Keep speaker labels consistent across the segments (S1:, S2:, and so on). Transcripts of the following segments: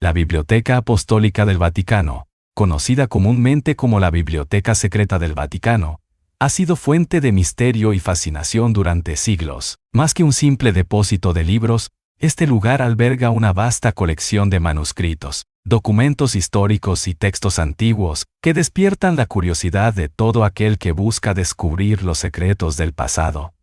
S1: La Biblioteca Apostólica del Vaticano, conocida comúnmente como la Biblioteca Secreta del Vaticano, ha sido fuente de misterio y fascinación durante siglos. Más que un simple depósito de libros, este lugar alberga una vasta colección de manuscritos, documentos históricos y textos antiguos que despiertan la curiosidad de todo aquel que busca descubrir los secretos del pasado.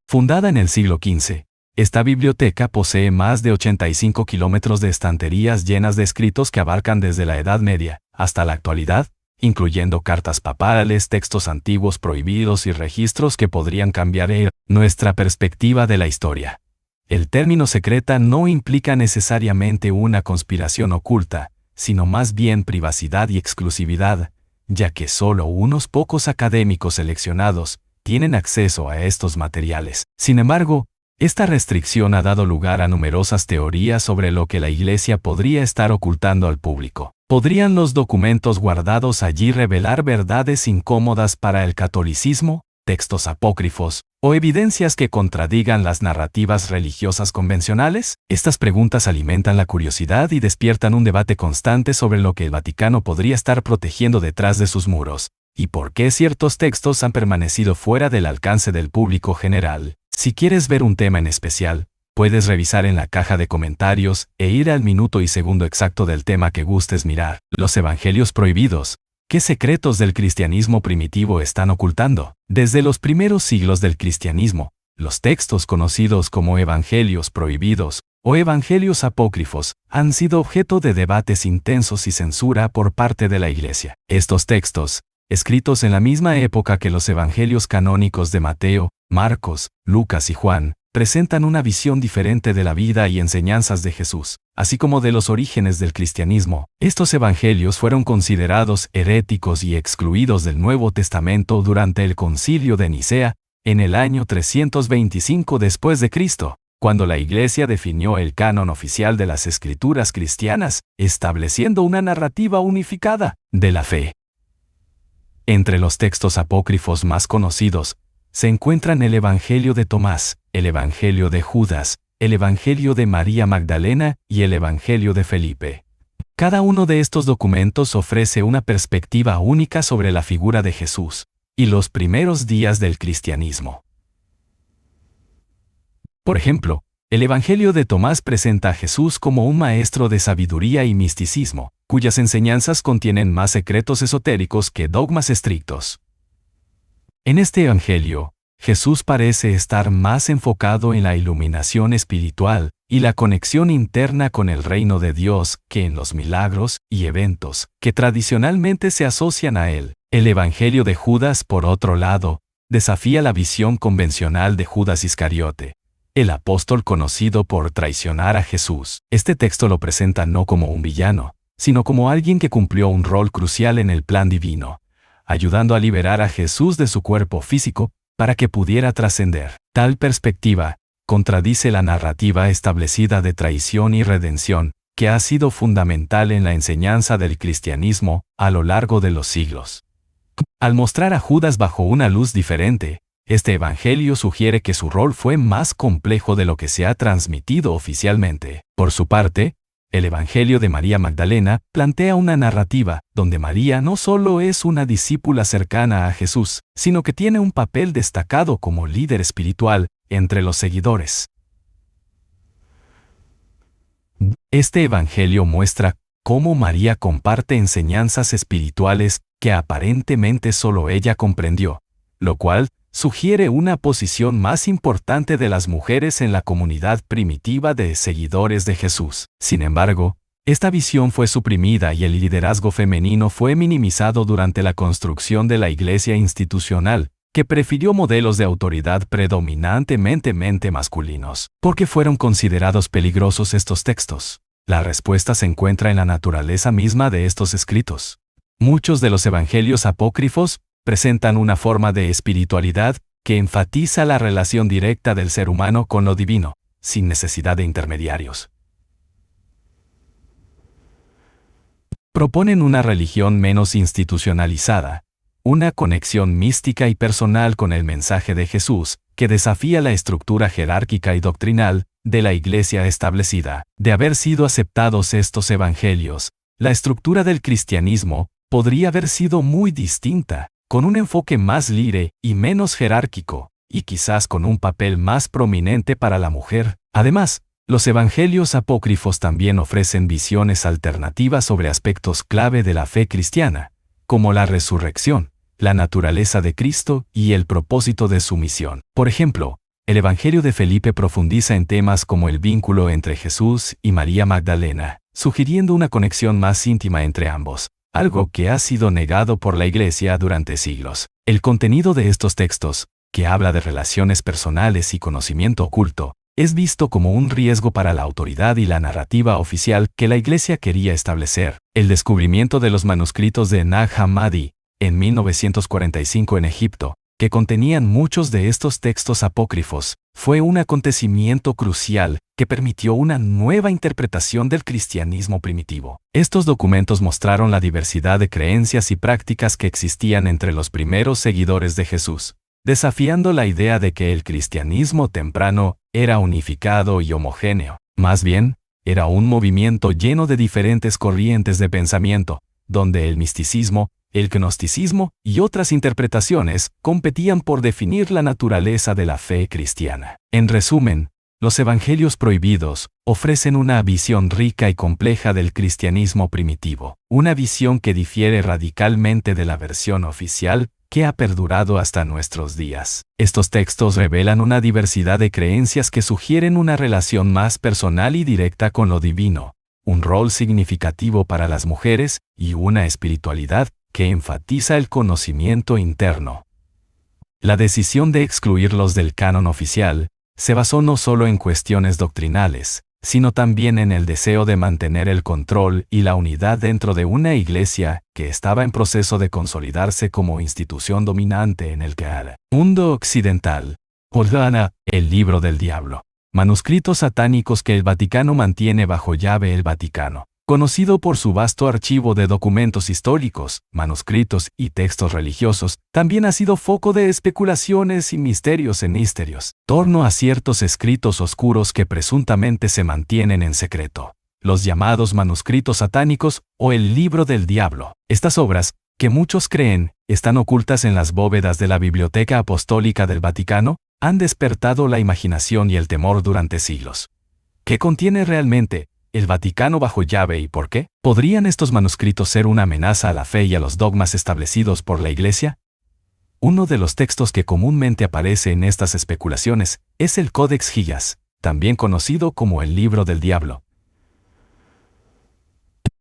S1: Fundada en el siglo XV, esta biblioteca posee más de 85 kilómetros de estanterías llenas de escritos que abarcan desde la Edad Media hasta la actualidad, incluyendo cartas papales, textos antiguos prohibidos y registros que podrían cambiar nuestra perspectiva de la historia. El término secreta no implica necesariamente una conspiración oculta, sino más bien privacidad y exclusividad, ya que solo unos pocos académicos seleccionados tienen acceso a estos materiales. Sin embargo, esta restricción ha dado lugar a numerosas teorías sobre lo que la Iglesia podría estar ocultando al público. ¿Podrían los documentos guardados allí revelar verdades incómodas para el catolicismo, textos apócrifos, o evidencias que contradigan las narrativas religiosas convencionales? Estas preguntas alimentan la curiosidad y despiertan un debate constante sobre lo que el Vaticano podría estar protegiendo detrás de sus muros, y por qué ciertos textos han permanecido fuera del alcance del público general. Si quieres ver un tema en especial, puedes revisar en la caja de comentarios e ir al minuto y segundo exacto del tema que gustes mirar. Los Evangelios prohibidos. ¿Qué secretos del cristianismo primitivo están ocultando? Desde los primeros siglos del cristianismo, los textos conocidos como Evangelios prohibidos o Evangelios apócrifos han sido objeto de debates intensos y censura por parte de la Iglesia. Estos textos, escritos en la misma época que los Evangelios canónicos de Mateo, Marcos, Lucas y Juan, presentan una visión diferente de la vida y enseñanzas de Jesús, así como de los orígenes del cristianismo. Estos evangelios fueron considerados heréticos y excluidos del Nuevo Testamento durante el Concilio de Nicea, en el año 325 después de Cristo, cuando la Iglesia definió el canon oficial de las Escrituras cristianas, estableciendo una narrativa unificada de la fe. Entre los textos apócrifos más conocidos, se encuentran el Evangelio de Tomás, el Evangelio de Judas, el Evangelio de María Magdalena y el Evangelio de Felipe. Cada uno de estos documentos ofrece una perspectiva única sobre la figura de Jesús y los primeros días del cristianismo. Por ejemplo, el Evangelio de Tomás presenta a Jesús como un maestro de sabiduría y misticismo, cuyas enseñanzas contienen más secretos esotéricos que dogmas estrictos. En este Evangelio, Jesús parece estar más enfocado en la iluminación espiritual y la conexión interna con el reino de Dios que en los milagros y eventos que tradicionalmente se asocian a él. El Evangelio de Judas, por otro lado, desafía la visión convencional de Judas Iscariote, el apóstol conocido por traicionar a Jesús. Este texto lo presenta no como un villano, sino como alguien que cumplió un rol crucial en el plan divino, ayudando a liberar a Jesús de su cuerpo físico para que pudiera trascender. Tal perspectiva contradice la narrativa establecida de traición y redención, que ha sido fundamental en la enseñanza del cristianismo a lo largo de los siglos. Al mostrar a Judas bajo una luz diferente, este evangelio sugiere que su rol fue más complejo de lo que se ha transmitido oficialmente. Por su parte, el Evangelio de María Magdalena plantea una narrativa donde María no solo es una discípula cercana a Jesús, sino que tiene un papel destacado como líder espiritual entre los seguidores. Este Evangelio muestra cómo María comparte enseñanzas espirituales que aparentemente solo ella comprendió, lo cual sugiere una posición más importante de las mujeres en la comunidad primitiva de seguidores de Jesús. Sin embargo, esta visión fue suprimida y el liderazgo femenino fue minimizado durante la construcción de la iglesia institucional, que prefirió modelos de autoridad predominantemente masculinos. ¿Por qué fueron considerados peligrosos estos textos? La respuesta se encuentra en la naturaleza misma de estos escritos. Muchos de los evangelios apócrifos presentan una forma de espiritualidad que enfatiza la relación directa del ser humano con lo divino, sin necesidad de intermediarios. Proponen una religión menos institucionalizada, una conexión mística y personal con el mensaje de Jesús, que desafía la estructura jerárquica y doctrinal de la Iglesia establecida. De haber sido aceptados estos evangelios, la estructura del cristianismo podría haber sido muy distinta, con un enfoque más libre y menos jerárquico, y quizás con un papel más prominente para la mujer. Además, los evangelios apócrifos también ofrecen visiones alternativas sobre aspectos clave de la fe cristiana, como la resurrección, la naturaleza de Cristo y el propósito de su misión. Por ejemplo, el Evangelio de Felipe profundiza en temas como el vínculo entre Jesús y María Magdalena, sugiriendo una conexión más íntima entre ambos, algo que ha sido negado por la Iglesia durante siglos. El contenido de estos textos, que habla de relaciones personales y conocimiento oculto, es visto como un riesgo para la autoridad y la narrativa oficial que la Iglesia quería establecer. El descubrimiento de los manuscritos de Nag Hammadi, en 1945 en Egipto, que contenían muchos de estos textos apócrifos, fue un acontecimiento crucial que permitió una nueva interpretación del cristianismo primitivo. Estos documentos mostraron la diversidad de creencias y prácticas que existían entre los primeros seguidores de Jesús, desafiando la idea de que el cristianismo temprano era unificado y homogéneo. Más bien, era un movimiento lleno de diferentes corrientes de pensamiento, donde el misticismo, el gnosticismo y otras interpretaciones competían por definir la naturaleza de la fe cristiana. En resumen, los evangelios prohibidos ofrecen una visión rica y compleja del cristianismo primitivo, una visión que difiere radicalmente de la versión oficial que ha perdurado hasta nuestros días. Estos textos revelan una diversidad de creencias que sugieren una relación más personal y directa con lo divino, un rol significativo para las mujeres y una espiritualidad que enfatiza el conocimiento interno. La decisión de excluirlos del canon oficial se basó no solo en cuestiones doctrinales, sino también en el deseo de mantener el control y la unidad dentro de una iglesia que estaba en proceso de consolidarse como institución dominante en el mundo occidental. Jordana, el libro del diablo. Manuscritos satánicos que el Vaticano mantiene bajo llave. El Vaticano, conocido por su vasto archivo de documentos históricos, manuscritos y textos religiosos, también ha sido foco de especulaciones y misterios en torno a ciertos escritos oscuros que presuntamente se mantienen en secreto, los llamados manuscritos satánicos o el libro del diablo. Estas obras, que muchos creen están ocultas en las bóvedas de la Biblioteca Apostólica del Vaticano, han despertado la imaginación y el temor durante siglos. ¿Qué contiene realmente el Vaticano bajo llave y por qué? ¿Podrían estos manuscritos ser una amenaza a la fe y a los dogmas establecidos por la Iglesia? Uno de los textos que comúnmente aparece en estas especulaciones es el Codex Gigas, también conocido como el Libro del Diablo.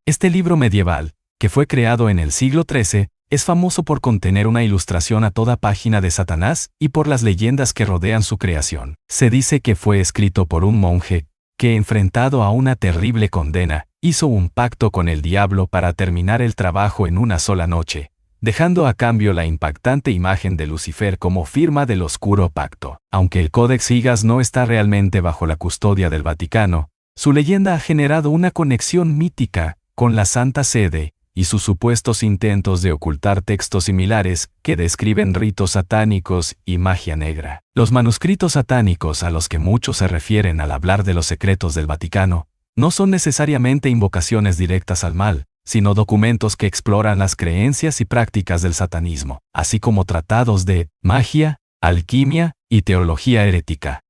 S1: Este libro medieval, que fue creado en el siglo XIII, es famoso por contener una ilustración a toda página de Satanás y por las leyendas que rodean su creación. Se dice que fue escrito por un monje que, enfrentado a una terrible condena, hizo un pacto con el diablo para terminar el trabajo en una sola noche, dejando a cambio la impactante imagen de Lucifer como firma del oscuro pacto. Aunque el Codex Gigas no está realmente bajo la custodia del Vaticano, su leyenda ha generado una conexión mítica con la Santa Sede y sus supuestos intentos de ocultar textos similares que describen ritos satánicos y magia negra. Los manuscritos satánicos a los que muchos se refieren al hablar de los secretos del Vaticano no son necesariamente invocaciones directas al mal, sino documentos que exploran las creencias y prácticas del satanismo, así como tratados de magia, alquimia y teología herética.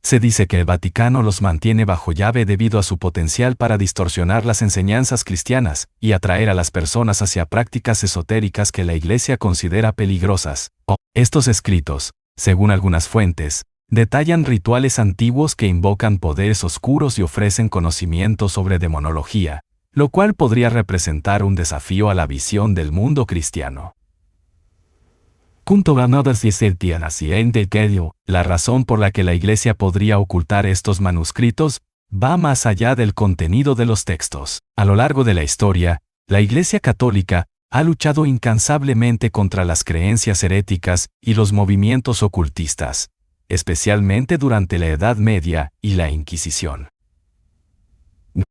S1: Se dice que el Vaticano los mantiene bajo llave debido a su potencial para distorsionar las enseñanzas cristianas y atraer a las personas hacia prácticas esotéricas que la Iglesia considera peligrosas. Estos escritos, según algunas fuentes, detallan rituales antiguos que invocan poderes oscuros y ofrecen conocimiento sobre demonología, lo cual podría representar un desafío a la visión del mundo cristiano. La razón por la que la Iglesia podría ocultar estos manuscritos va más allá del contenido de los textos. A lo largo de la historia, la Iglesia Católica ha luchado incansablemente contra las creencias heréticas y los movimientos ocultistas, especialmente durante la Edad Media y la Inquisición.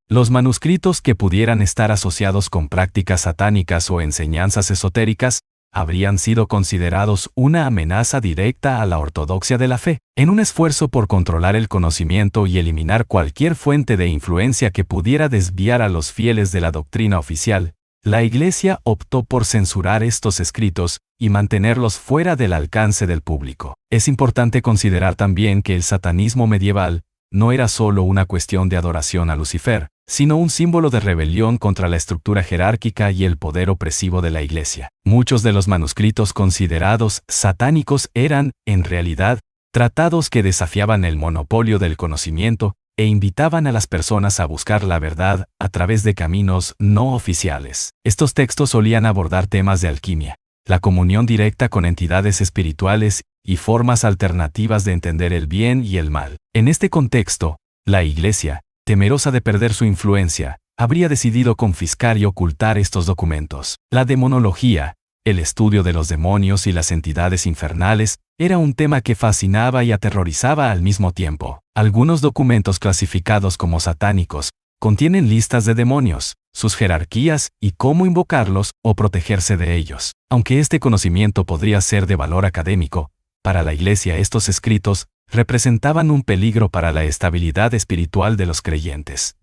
S1: Los manuscritos que pudieran estar asociados con prácticas satánicas o enseñanzas esotéricas habrían sido considerados una amenaza directa a la ortodoxia de la fe. En un esfuerzo por controlar el conocimiento y eliminar cualquier fuente de influencia que pudiera desviar a los fieles de la doctrina oficial, la Iglesia optó por censurar estos escritos y mantenerlos fuera del alcance del público. Es importante considerar también que el satanismo medieval no era solo una cuestión de adoración a Lucifer, sino un símbolo de rebelión contra la estructura jerárquica y el poder opresivo de la Iglesia. Muchos de los manuscritos considerados satánicos eran, en realidad, tratados que desafiaban el monopolio del conocimiento e invitaban a las personas a buscar la verdad a través de caminos no oficiales. Estos textos solían abordar temas de alquimia, la comunión directa con entidades espirituales y formas alternativas de entender el bien y el mal. En este contexto, la Iglesia, temerosa de perder su influencia, habría decidido confiscar y ocultar estos documentos. La demonología, el estudio de los demonios y las entidades infernales, era un tema que fascinaba y aterrorizaba al mismo tiempo. Algunos documentos clasificados como satánicos contienen listas de demonios, sus jerarquías y cómo invocarlos o protegerse de ellos. Aunque este conocimiento podría ser de valor académico, para la Iglesia estos escritos representaban un peligro para la estabilidad espiritual de los creyentes.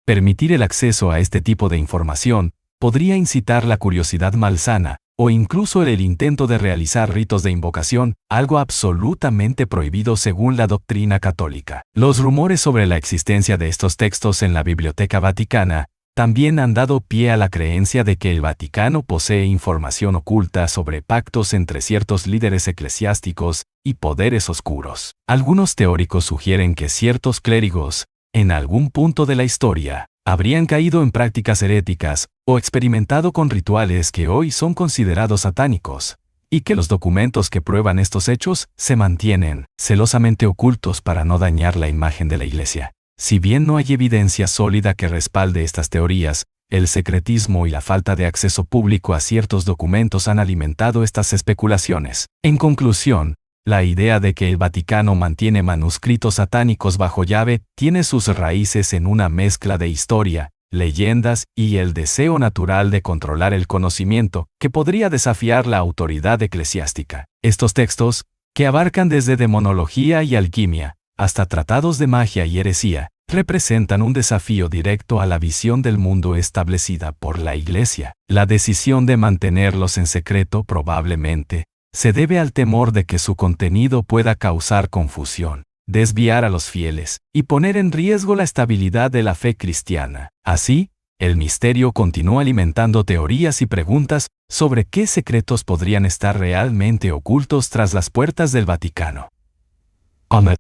S1: Permitir el acceso a este tipo de información podría incitar la curiosidad malsana, o incluso el intento de realizar ritos de invocación, algo absolutamente prohibido según la doctrina católica. Los rumores sobre la existencia de estos textos en la Biblioteca Vaticana también han dado pie a la creencia de que el Vaticano posee información oculta sobre pactos entre ciertos líderes eclesiásticos y poderes oscuros. Algunos teóricos sugieren que ciertos clérigos, en algún punto de la historia, habrían caído en prácticas heréticas o experimentado con rituales que hoy son considerados satánicos, y que los documentos que prueban estos hechos se mantienen celosamente ocultos para no dañar la imagen de la Iglesia. Si bien no hay evidencia sólida que respalde estas teorías, el secretismo y la falta de acceso público a ciertos documentos han alimentado estas especulaciones. En conclusión, la idea de que el Vaticano mantiene manuscritos satánicos bajo llave tiene sus raíces en una mezcla de historia, leyendas y el deseo natural de controlar el conocimiento, que podría desafiar la autoridad eclesiástica. Estos textos, que abarcan desde demonología y alquimia, hasta tratados de magia y heresía, representan un desafío directo a la visión del mundo establecida por la Iglesia. La decisión de mantenerlos en secreto probablemente se debe al temor de que su contenido pueda causar confusión, desviar a los fieles y poner en riesgo la estabilidad de la fe cristiana. Así, el misterio continúa alimentando teorías y preguntas sobre qué secretos podrían estar realmente ocultos tras las puertas del Vaticano.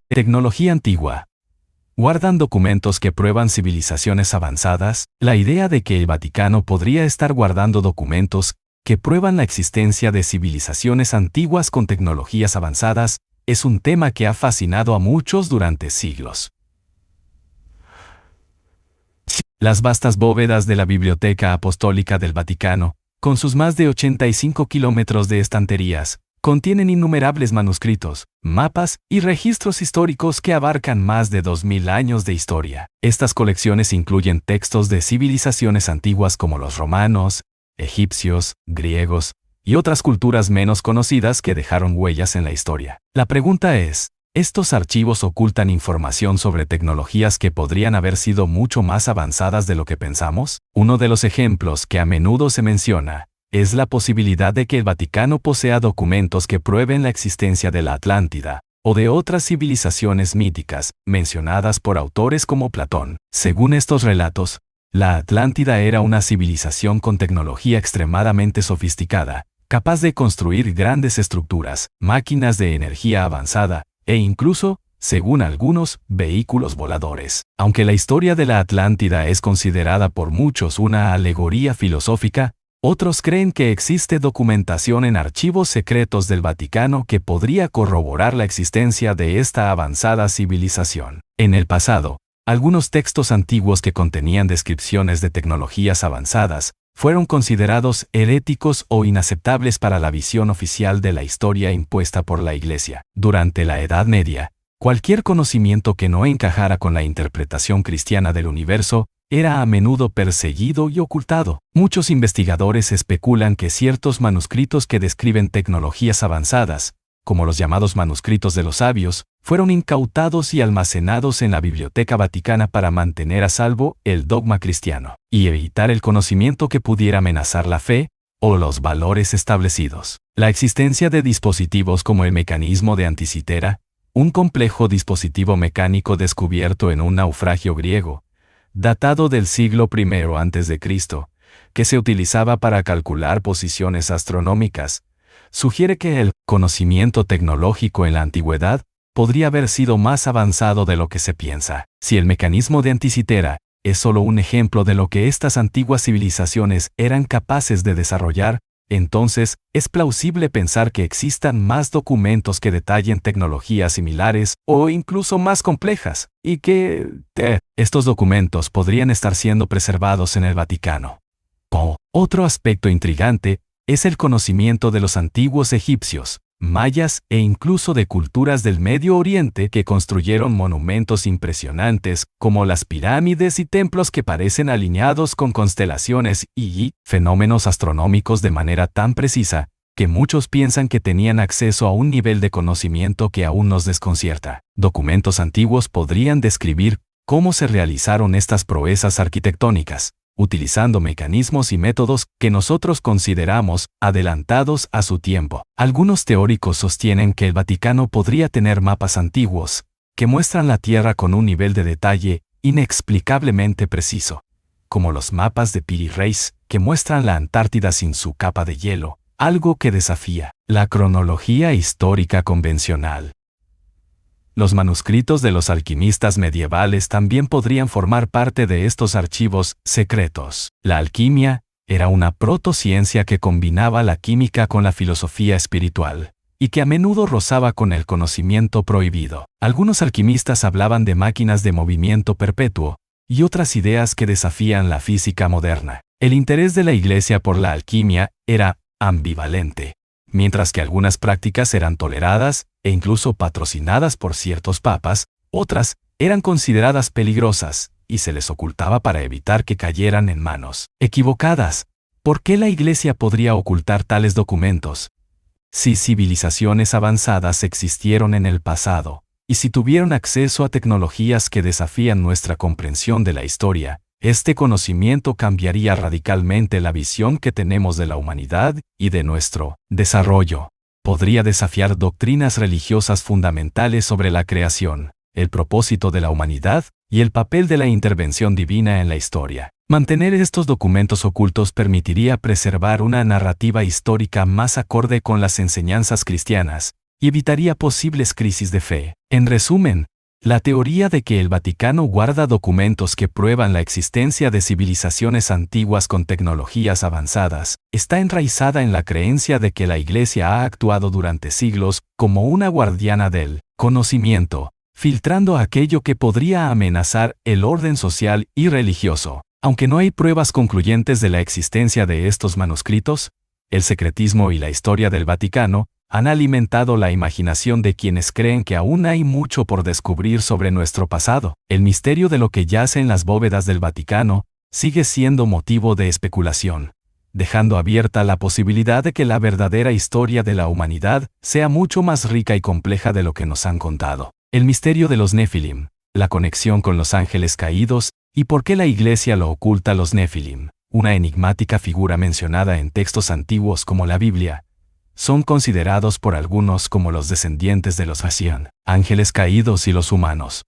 S1: Tecnología antigua. ¿Guardan documentos que prueban civilizaciones avanzadas? La idea de que el Vaticano podría estar guardando documentos que prueban la existencia de civilizaciones antiguas con tecnologías avanzadas es un tema que ha fascinado a muchos durante siglos. Las vastas bóvedas de la Biblioteca Apostólica del Vaticano, con sus más de 85 kilómetros de estanterías, contienen innumerables manuscritos, mapas y registros históricos que abarcan más de 2000 años de historia. Estas colecciones incluyen textos de civilizaciones antiguas como los romanos, egipcios, griegos y otras culturas menos conocidas que dejaron huellas en la historia. La pregunta es, ¿estos archivos ocultan información sobre tecnologías que podrían haber sido mucho más avanzadas de lo que pensamos? Uno de los ejemplos que a menudo se menciona es la posibilidad de que el Vaticano posea documentos que prueben la existencia de la Atlántida o de otras civilizaciones míticas mencionadas por autores como Platón. Según estos relatos, la Atlántida era una civilización con tecnología extremadamente sofisticada, capaz de construir grandes estructuras, máquinas de energía avanzada e incluso, según algunos, vehículos voladores. Aunque la historia de la Atlántida es considerada por muchos una alegoría filosófica, otros creen que existe documentación en archivos secretos del Vaticano que podría corroborar la existencia de esta avanzada civilización. En el pasado, algunos textos antiguos que contenían descripciones de tecnologías avanzadas fueron considerados heréticos o inaceptables para la visión oficial de la historia impuesta por la Iglesia. Durante la Edad Media, cualquier conocimiento que no encajara con la interpretación cristiana del universo era a menudo perseguido y ocultado. Muchos investigadores especulan que ciertos manuscritos que describen tecnologías avanzadas, como los llamados manuscritos de los sabios, fueron incautados y almacenados en la Biblioteca Vaticana para mantener a salvo el dogma cristiano y evitar el conocimiento que pudiera amenazar la fe o los valores establecidos. La existencia de dispositivos como el mecanismo de Anticitera, un complejo dispositivo mecánico descubierto en un naufragio griego, datado del siglo I a.C., que se utilizaba para calcular posiciones astronómicas, sugiere que el conocimiento tecnológico en la antigüedad podría haber sido más avanzado de lo que se piensa. Si el mecanismo de Anticitera es solo un ejemplo de lo que estas antiguas civilizaciones eran capaces de desarrollar, entonces es plausible pensar que existan más documentos que detallen tecnologías similares o incluso más complejas, y que estos documentos podrían estar siendo preservados en el Vaticano. Otro aspecto intrigante es el conocimiento de los antiguos egipcios, mayas e incluso de culturas del Medio Oriente que construyeron monumentos impresionantes como las pirámides y templos que parecen alineados con constelaciones y fenómenos astronómicos de manera tan precisa que muchos piensan que tenían acceso a un nivel de conocimiento que aún nos desconcierta. Documentos antiguos podrían describir cómo se realizaron estas proezas arquitectónicas, utilizando mecanismos y métodos que nosotros consideramos adelantados a su tiempo. Algunos teóricos sostienen que el Vaticano podría tener mapas antiguos, que muestran la Tierra con un nivel de detalle inexplicablemente preciso, como los mapas de Piri Reis, que muestran la Antártida sin su capa de hielo, algo que desafía la cronología histórica convencional. Los manuscritos de los alquimistas medievales también podrían formar parte de estos archivos secretos. La alquimia era una protociencia que combinaba la química con la filosofía espiritual, y que a menudo rozaba con el conocimiento prohibido. Algunos alquimistas hablaban de máquinas de movimiento perpetuo, y otras ideas que desafían la física moderna. El interés de la Iglesia por la alquimia era ambivalente. Mientras que algunas prácticas eran toleradas e incluso patrocinadas por ciertos papas, otras eran consideradas peligrosas y se les ocultaba para evitar que cayeran en manos equivocadas. ¿Por qué la Iglesia podría ocultar tales documentos? Si civilizaciones avanzadas existieron en el pasado, y si tuvieron acceso a tecnologías que desafían nuestra comprensión de la historia, este conocimiento cambiaría radicalmente la visión que tenemos de la humanidad y de nuestro desarrollo. Podría desafiar doctrinas religiosas fundamentales sobre la creación, el propósito de la humanidad y el papel de la intervención divina en la historia. Mantener estos documentos ocultos permitiría preservar una narrativa histórica más acorde con las enseñanzas cristianas y evitaría posibles crisis de fe. En resumen, la teoría de que el Vaticano guarda documentos que prueban la existencia de civilizaciones antiguas con tecnologías avanzadas está enraizada en la creencia de que la Iglesia ha actuado durante siglos como una guardiana del conocimiento, filtrando aquello que podría amenazar el orden social y religioso. Aunque no hay pruebas concluyentes de la existencia de estos manuscritos, el secretismo y la historia del Vaticano han alimentado la imaginación de quienes creen que aún hay mucho por descubrir sobre nuestro pasado. El misterio de lo que yace en las bóvedas del Vaticano sigue siendo motivo de especulación, dejando abierta la posibilidad de que la verdadera historia de la humanidad sea mucho más rica y compleja de lo que nos han contado. El misterio de los Nefilim, la conexión con los ángeles caídos y por qué la Iglesia lo oculta a los Nefilim, una enigmática figura mencionada en textos antiguos como la Biblia, son considerados por algunos como los descendientes de los Fasián, ángeles caídos y los humanos.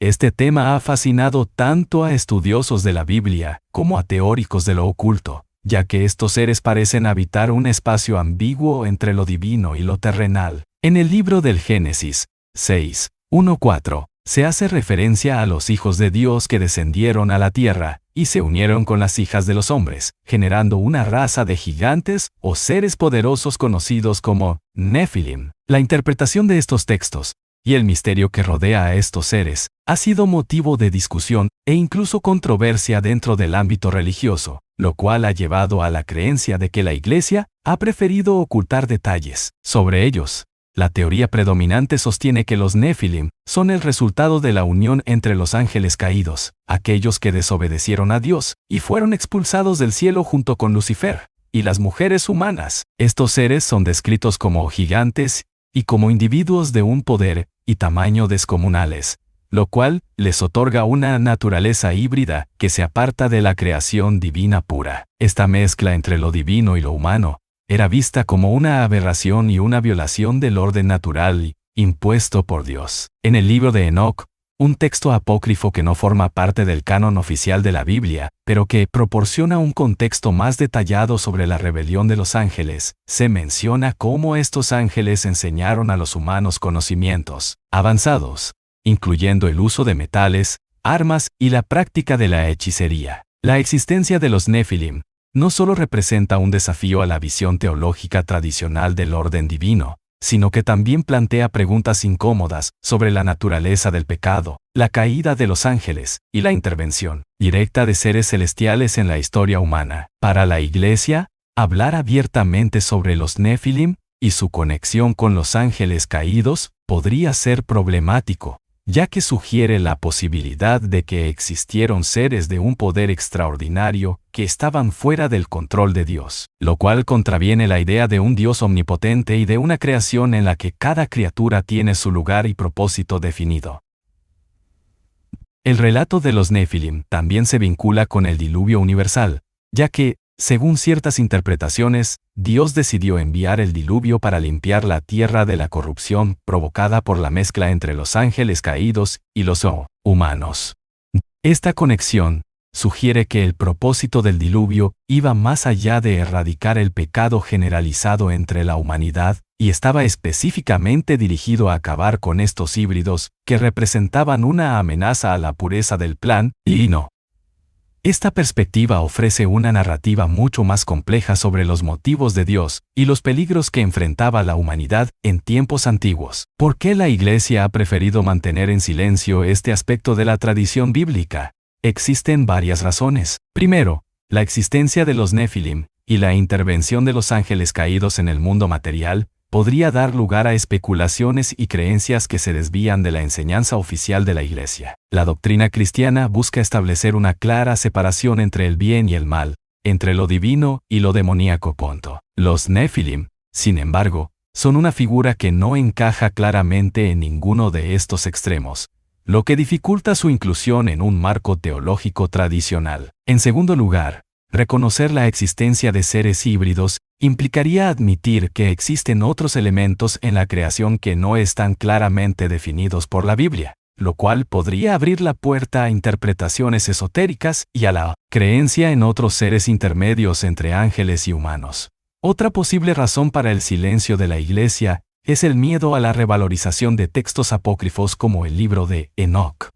S1: Este tema ha fascinado tanto a estudiosos de la Biblia como a teóricos de lo oculto, ya que estos seres parecen habitar un espacio ambiguo entre lo divino y lo terrenal. En el libro del Génesis 6:1-4, se hace referencia a los hijos de Dios que descendieron a la tierra y se unieron con las hijas de los hombres, generando una raza de gigantes o seres poderosos conocidos como Nefilim. La interpretación de estos textos y el misterio que rodea a estos seres ha sido motivo de discusión e incluso controversia dentro del ámbito religioso, lo cual ha llevado a la creencia de que la Iglesia ha preferido ocultar detalles sobre ellos. La teoría predominante sostiene que los Nefilim son el resultado de la unión entre los ángeles caídos, aquellos que desobedecieron a Dios y fueron expulsados del cielo junto con Lucifer, y las mujeres humanas. Estos seres son descritos como gigantes y como individuos de un poder y tamaño descomunales, lo cual les otorga una naturaleza híbrida que se aparta de la creación divina pura. Esta mezcla entre lo divino y lo humano era vista como una aberración y una violación del orden natural impuesto por Dios. En el libro de Enoc, un texto apócrifo que no forma parte del canon oficial de la Biblia, pero que proporciona un contexto más detallado sobre la rebelión de los ángeles, se menciona cómo estos ángeles enseñaron a los humanos conocimientos avanzados, incluyendo el uso de metales, armas y la práctica de la hechicería. La existencia de los Nefilim no solo representa un desafío a la visión teológica tradicional del orden divino, sino que también plantea preguntas incómodas sobre la naturaleza del pecado, la caída de los ángeles y la intervención directa de seres celestiales en la historia humana. Para la Iglesia, hablar abiertamente sobre los Nefilim y su conexión con los ángeles caídos podría ser problemático, ya que sugiere la posibilidad de que existieron seres de un poder extraordinario que estaban fuera del control de Dios, lo cual contraviene la idea de un Dios omnipotente y de una creación en la que cada criatura tiene su lugar y propósito definido. El relato de los Nefilim también se vincula con el diluvio universal, ya que, según ciertas interpretaciones, Dios decidió enviar el diluvio para limpiar la tierra de la corrupción provocada por la mezcla entre los ángeles caídos y los humanos. Esta conexión sugiere que el propósito del diluvio iba más allá de erradicar el pecado generalizado entre la humanidad y estaba específicamente dirigido a acabar con estos híbridos que representaban una amenaza a la pureza del plan divino. Esta perspectiva ofrece una narrativa mucho más compleja sobre los motivos de Dios y los peligros que enfrentaba la humanidad en tiempos antiguos. ¿Por qué la Iglesia ha preferido mantener en silencio este aspecto de la tradición bíblica? Existen varias razones. Primero, la existencia de los Nefilim y la intervención de los ángeles caídos en el mundo material podría dar lugar a especulaciones y creencias que se desvían de la enseñanza oficial de la Iglesia. La doctrina cristiana busca establecer una clara separación entre el bien y el mal, entre lo divino y lo demoníaco. Los Nefilim, sin embargo, son una figura que no encaja claramente en ninguno de estos extremos, lo que dificulta su inclusión en un marco teológico tradicional. En segundo lugar, reconocer la existencia de seres híbridos implicaría admitir que existen otros elementos en la creación que no están claramente definidos por la Biblia, lo cual podría abrir la puerta a interpretaciones esotéricas y a la creencia en otros seres intermedios entre ángeles y humanos. Otra posible razón para el silencio de la Iglesia es el miedo a la revalorización de textos apócrifos como el libro de Enoc.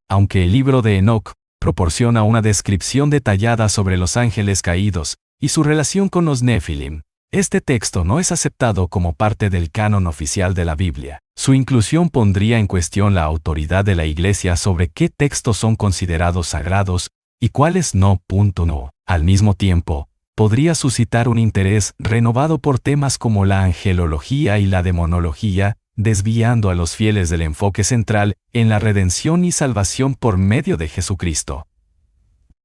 S1: Aunque el libro de Enoc proporciona una descripción detallada sobre los ángeles caídos y su relación con los Nefilim, este texto no es aceptado como parte del canon oficial de la Biblia. Su inclusión pondría en cuestión la autoridad de la Iglesia sobre qué textos son considerados sagrados y cuáles no. Al mismo tiempo, podría suscitar un interés renovado por temas como la angelología y la demonología, desviando a los fieles del enfoque central en la redención y salvación por medio de Jesucristo.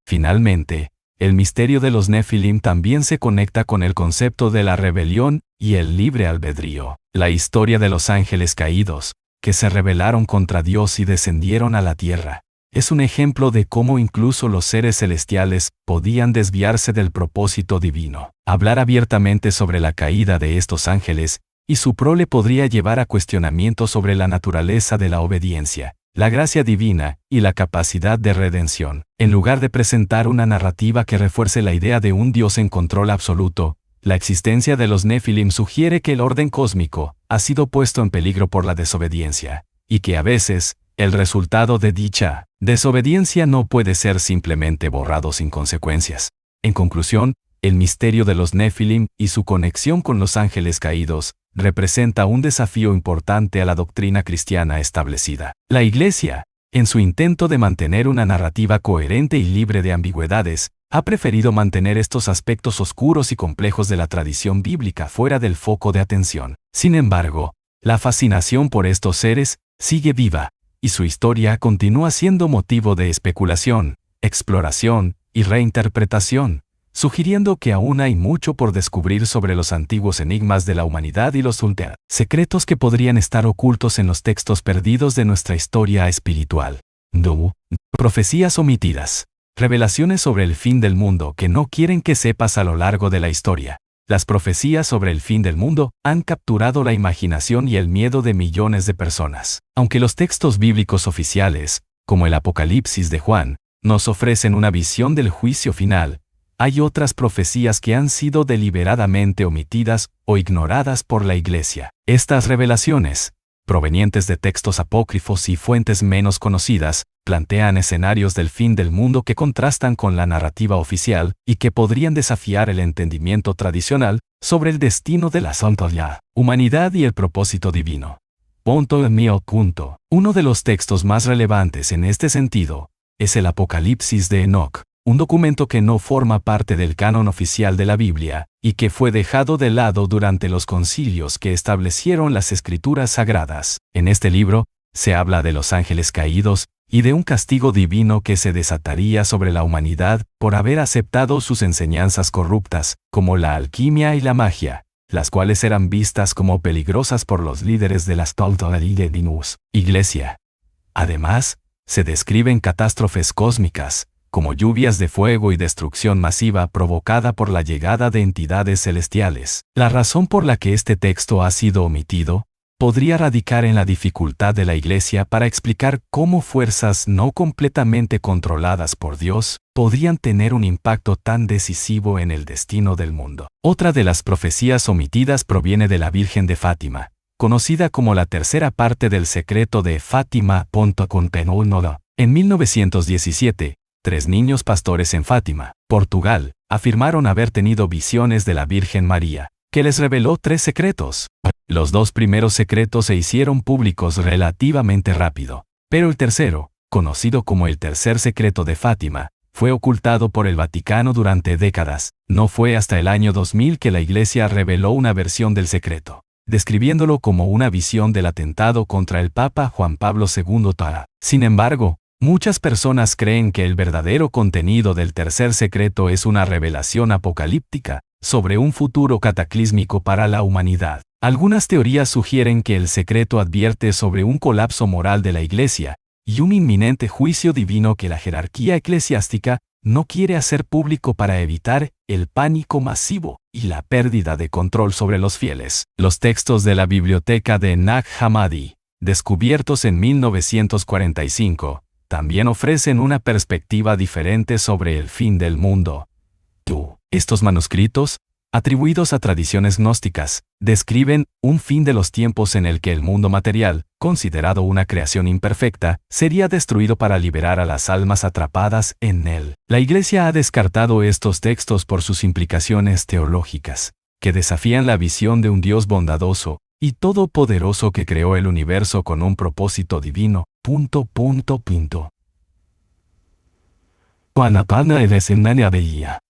S1: Finalmente, el misterio de los Nefilim también se conecta con el concepto de la rebelión y el libre albedrío. La historia de los ángeles caídos, que se rebelaron contra Dios y descendieron a la tierra, es un ejemplo de cómo incluso los seres celestiales podían desviarse del propósito divino. Hablar abiertamente sobre la caída de estos ángeles y su prole podría llevar a cuestionamientos sobre la naturaleza de la obediencia, la gracia divina y la capacidad de redención. En lugar de presentar una narrativa que refuerce la idea de un Dios en control absoluto, la existencia de los Nefilim sugiere que el orden cósmico ha sido puesto en peligro por la desobediencia, y que a veces, el resultado de dicha desobediencia no puede ser simplemente borrado sin consecuencias. En conclusión, el misterio de los Nefilim y su conexión con los ángeles caídos representa un desafío importante a la doctrina cristiana establecida. La Iglesia, en su intento de mantener una narrativa coherente y libre de ambigüedades, ha preferido mantener estos aspectos oscuros y complejos de la tradición bíblica fuera del foco de atención. Sin embargo, la fascinación por estos seres sigue viva, y su historia continúa siendo motivo de especulación, exploración y reinterpretación, sugiriendo que aún hay mucho por descubrir sobre los antiguos enigmas de la humanidad y los secretos que podrían estar ocultos en los textos perdidos de nuestra historia espiritual. Profecías omitidas. Revelaciones sobre el fin del mundo que no quieren que sepas a lo largo de la historia. Las profecías sobre el fin del mundo han capturado la imaginación y el miedo de millones de personas. Aunque los textos bíblicos oficiales, como el Apocalipsis de Juan, nos ofrecen una visión del juicio final, hay otras profecías que han sido deliberadamente omitidas o ignoradas por la Iglesia. Estas revelaciones, provenientes de textos apócrifos y fuentes menos conocidas, plantean escenarios del fin del mundo que contrastan con la narrativa oficial y que podrían desafiar el entendimiento tradicional sobre el destino de la humanidad y el propósito divino. Uno de los textos más relevantes en este sentido es el Apocalipsis de Enoc, un documento que no forma parte del canon oficial de la Biblia y que fue dejado de lado durante los concilios que establecieron las escrituras sagradas. En este libro, se habla de los ángeles caídos y de un castigo divino que se desataría sobre la humanidad por haber aceptado sus enseñanzas corruptas, como la alquimia y la magia, las cuales eran vistas como peligrosas por los líderes de la Iglesia. Además, se describen catástrofes cósmicas, como lluvias de fuego y destrucción masiva provocada por la llegada de entidades celestiales. La razón por la que este texto ha sido omitido podría radicar en la dificultad de la Iglesia para explicar cómo fuerzas no completamente controladas por Dios podrían tener un impacto tan decisivo en el destino del mundo. Otra de las profecías omitidas proviene de la Virgen de Fátima, conocida como la tercera parte del secreto de Fátima. En 1917, 3 niños pastores en Fátima, Portugal, afirmaron haber tenido visiones de la Virgen María, que les reveló 3 secretos. Los 2 primeros secretos se hicieron públicos relativamente rápido, pero el tercero, conocido como el tercer secreto de Fátima, fue ocultado por el Vaticano durante décadas. No fue hasta el año 2000 que la Iglesia reveló una versión del secreto, describiéndolo como una visión del atentado contra el Papa Juan Pablo II. Sin embargo, muchas personas creen que el verdadero contenido del tercer secreto es una revelación apocalíptica sobre un futuro cataclísmico para la humanidad. Algunas teorías sugieren que el secreto advierte sobre un colapso moral de la Iglesia y un inminente juicio divino que la jerarquía eclesiástica no quiere hacer público para evitar el pánico masivo y la pérdida de control sobre los fieles. Los textos de la biblioteca de Nag Hammadi, descubiertos en 1945, también ofrecen una perspectiva diferente sobre el fin del mundo. Estos manuscritos, atribuidos a tradiciones gnósticas, describen un fin de los tiempos en el que el mundo material, considerado una creación imperfecta, sería destruido para liberar a las almas atrapadas en él. La Iglesia ha descartado estos textos por sus implicaciones teológicas, que desafían la visión de un Dios bondadoso y todopoderoso que creó el universo con un propósito divino.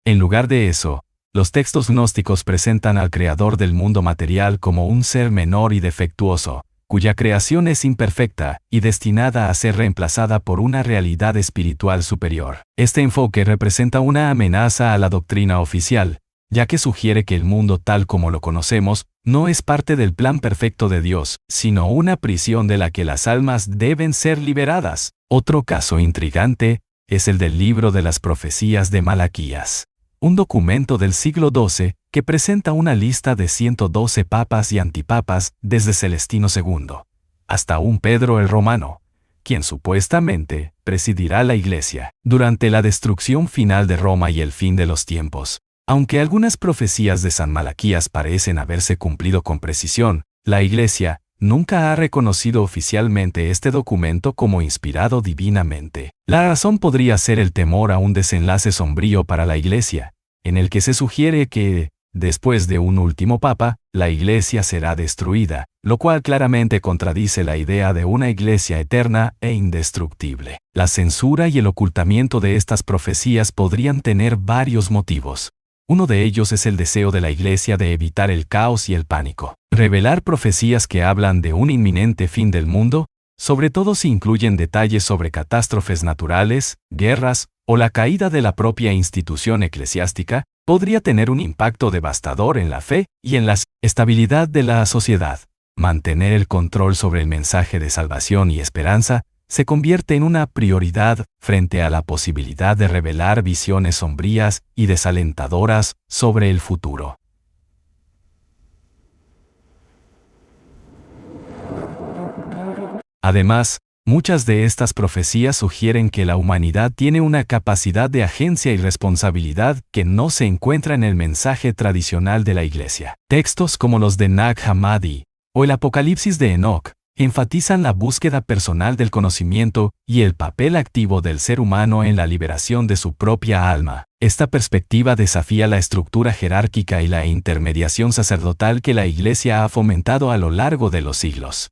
S1: En lugar de eso, los textos gnósticos presentan al creador del mundo material como un ser menor y defectuoso, cuya creación es imperfecta y destinada a ser reemplazada por una realidad espiritual superior. Este enfoque representa una amenaza a la doctrina oficial, ya que sugiere que el mundo tal como lo conocemos no es parte del plan perfecto de Dios, sino una prisión de la que las almas deben ser liberadas. Otro caso intrigante es el del libro de las profecías de Malaquías, un documento del siglo XII que presenta una lista de 112 papas y antipapas desde Celestino II hasta un Pedro el Romano, quien supuestamente presidirá la Iglesia durante la destrucción final de Roma y el fin de los tiempos. Aunque algunas profecías de San Malaquías parecen haberse cumplido con precisión, la Iglesia nunca ha reconocido oficialmente este documento como inspirado divinamente. La razón podría ser el temor a un desenlace sombrío para la Iglesia, en el que se sugiere que Después de un último papa, la Iglesia será destruida, lo cual claramente contradice la idea de una Iglesia eterna e indestructible. La censura y el ocultamiento de estas profecías podrían tener varios motivos. Uno de ellos es el deseo de la Iglesia de evitar el caos y el pánico. Revelar profecías que hablan de un inminente fin del mundo, sobre todo si incluyen detalles sobre catástrofes naturales, guerras o la caída de la propia institución eclesiástica, podría tener un impacto devastador en la fe y en la estabilidad de la sociedad. Mantener el control sobre el mensaje de salvación y esperanza se convierte en una prioridad frente a la posibilidad de revelar visiones sombrías y desalentadoras sobre el futuro. Además, muchas de estas profecías sugieren que la humanidad tiene una capacidad de agencia y responsabilidad que no se encuentra en el mensaje tradicional de la Iglesia. Textos como los de Nag Hammadi o el Apocalipsis de Enoch enfatizan la búsqueda personal del conocimiento y el papel activo del ser humano en la liberación de su propia alma. Esta perspectiva desafía la estructura jerárquica y la intermediación sacerdotal que la Iglesia ha fomentado a lo largo de los siglos.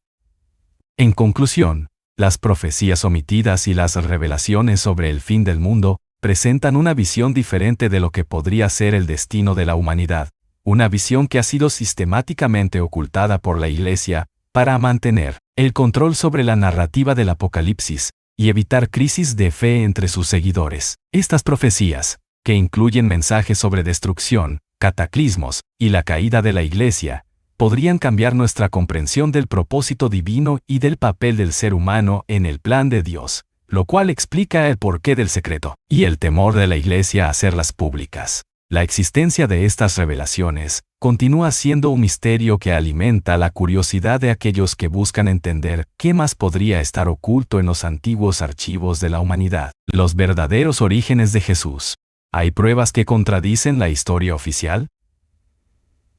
S1: En conclusión, las profecías omitidas y las revelaciones sobre el fin del mundo presentan una visión diferente de lo que podría ser el destino de la humanidad, una visión que ha sido sistemáticamente ocultada por la Iglesia para mantener el control sobre la narrativa del Apocalipsis y evitar crisis de fe entre sus seguidores. Estas profecías, que incluyen mensajes sobre destrucción, cataclismos y la caída de la Iglesia, podrían cambiar nuestra comprensión del propósito divino y del papel del ser humano en el plan de Dios, lo cual explica el porqué del secreto y el temor de la Iglesia a hacerlas públicas. La existencia de estas revelaciones continúa siendo un misterio que alimenta la curiosidad de aquellos que buscan entender qué más podría estar oculto en los antiguos archivos de la humanidad. Los verdaderos orígenes de Jesús. ¿Hay pruebas que contradicen la historia oficial?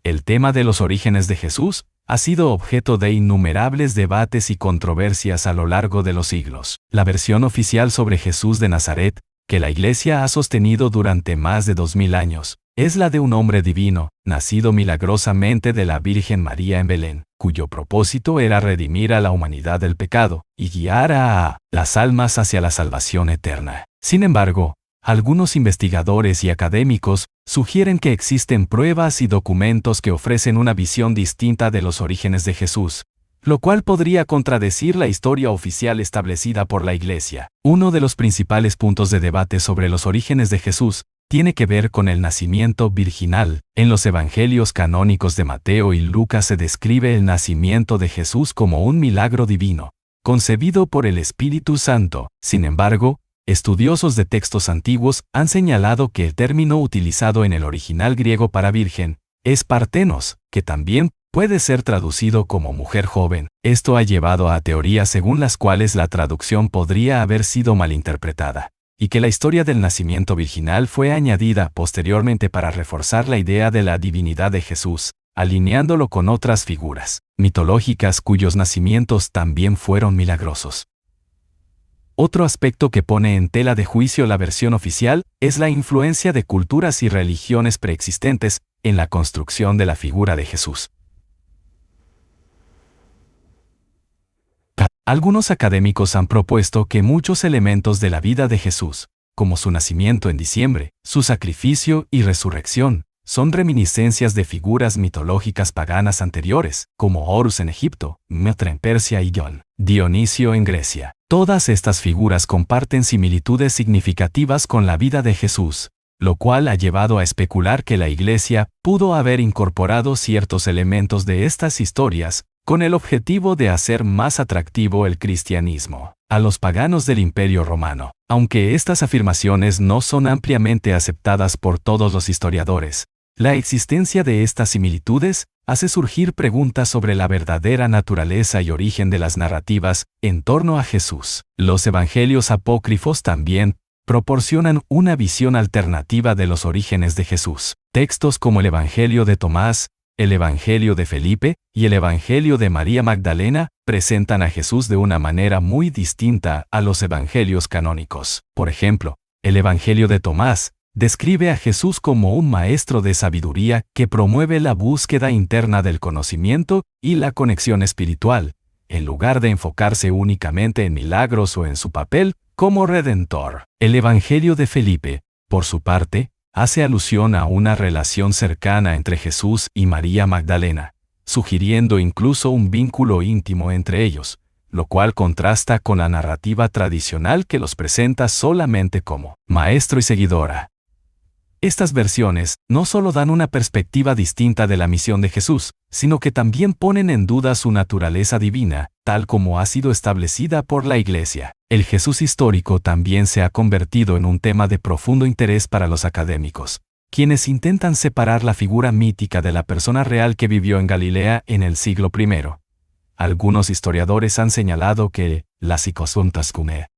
S1: El tema de los orígenes de Jesús ha sido objeto de innumerables debates y controversias a lo largo de los siglos. La versión oficial sobre Jesús de Nazaret, que la Iglesia ha sostenido durante más de 2000 años, es la de un hombre divino, nacido milagrosamente de la Virgen María en Belén, cuyo propósito era redimir a la humanidad del pecado y guiar a las almas hacia la salvación eterna. Sin embargo, algunos investigadores y académicos sugieren que existen pruebas y documentos que ofrecen una visión distinta de los orígenes de Jesús, lo cual podría contradecir la historia oficial establecida por la Iglesia. Uno de los principales puntos de debate sobre los orígenes de Jesús tiene que ver con el nacimiento virginal. En los evangelios canónicos de Mateo y Lucas se describe el nacimiento de Jesús como un milagro divino, concebido por el Espíritu Santo. Sin embargo, estudiosos de textos antiguos han señalado que el término utilizado en el original griego para virgen es partenos, que también puede ser traducido como mujer joven. Esto ha llevado a teorías según las cuales la traducción podría haber sido malinterpretada, y que la historia del nacimiento virginal fue añadida posteriormente para reforzar la idea de la divinidad de Jesús, alineándolo con otras figuras mitológicas cuyos nacimientos también fueron milagrosos. Otro aspecto que pone en tela de juicio la versión oficial es la influencia de culturas y religiones preexistentes en la construcción de la figura de Jesús. Algunos académicos han propuesto que muchos elementos de la vida de Jesús, como su nacimiento en diciembre, su sacrificio y resurrección, son reminiscencias de figuras mitológicas paganas anteriores, como Horus en Egipto, Mitra en Persia y Dionisio en Grecia. Todas estas figuras comparten similitudes significativas con la vida de Jesús, lo cual ha llevado a especular que la Iglesia pudo haber incorporado ciertos elementos de estas historias con el objetivo de hacer más atractivo el cristianismo a los paganos del Imperio Romano. Aunque estas afirmaciones no son ampliamente aceptadas por todos los historiadores, la existencia de estas similitudes hace surgir preguntas sobre la verdadera naturaleza y origen de las narrativas en torno a Jesús. Los evangelios apócrifos también proporcionan una visión alternativa de los orígenes de Jesús. Textos como el Evangelio de Tomás, el Evangelio de Felipe y el Evangelio de María Magdalena presentan a Jesús de una manera muy distinta a los evangelios canónicos. Por ejemplo, el Evangelio de Tomás describe a Jesús como un maestro de sabiduría que promueve la búsqueda interna del conocimiento y la conexión espiritual, en lugar de enfocarse únicamente en milagros o en su papel como redentor. El Evangelio de Felipe, por su parte, hace alusión a una relación cercana entre Jesús y María Magdalena, sugiriendo incluso un vínculo íntimo entre ellos, lo cual contrasta con la narrativa tradicional que los presenta solamente como maestro y seguidora. Estas versiones no solo dan una perspectiva distinta de la misión de Jesús, sino que también ponen en duda su naturaleza divina, tal como ha sido establecida por la Iglesia. El Jesús histórico también se ha convertido en un tema de profundo interés para los académicos, quienes intentan separar la figura mítica de la persona real que vivió en Galilea en el siglo I. Algunos historiadores han señalado que la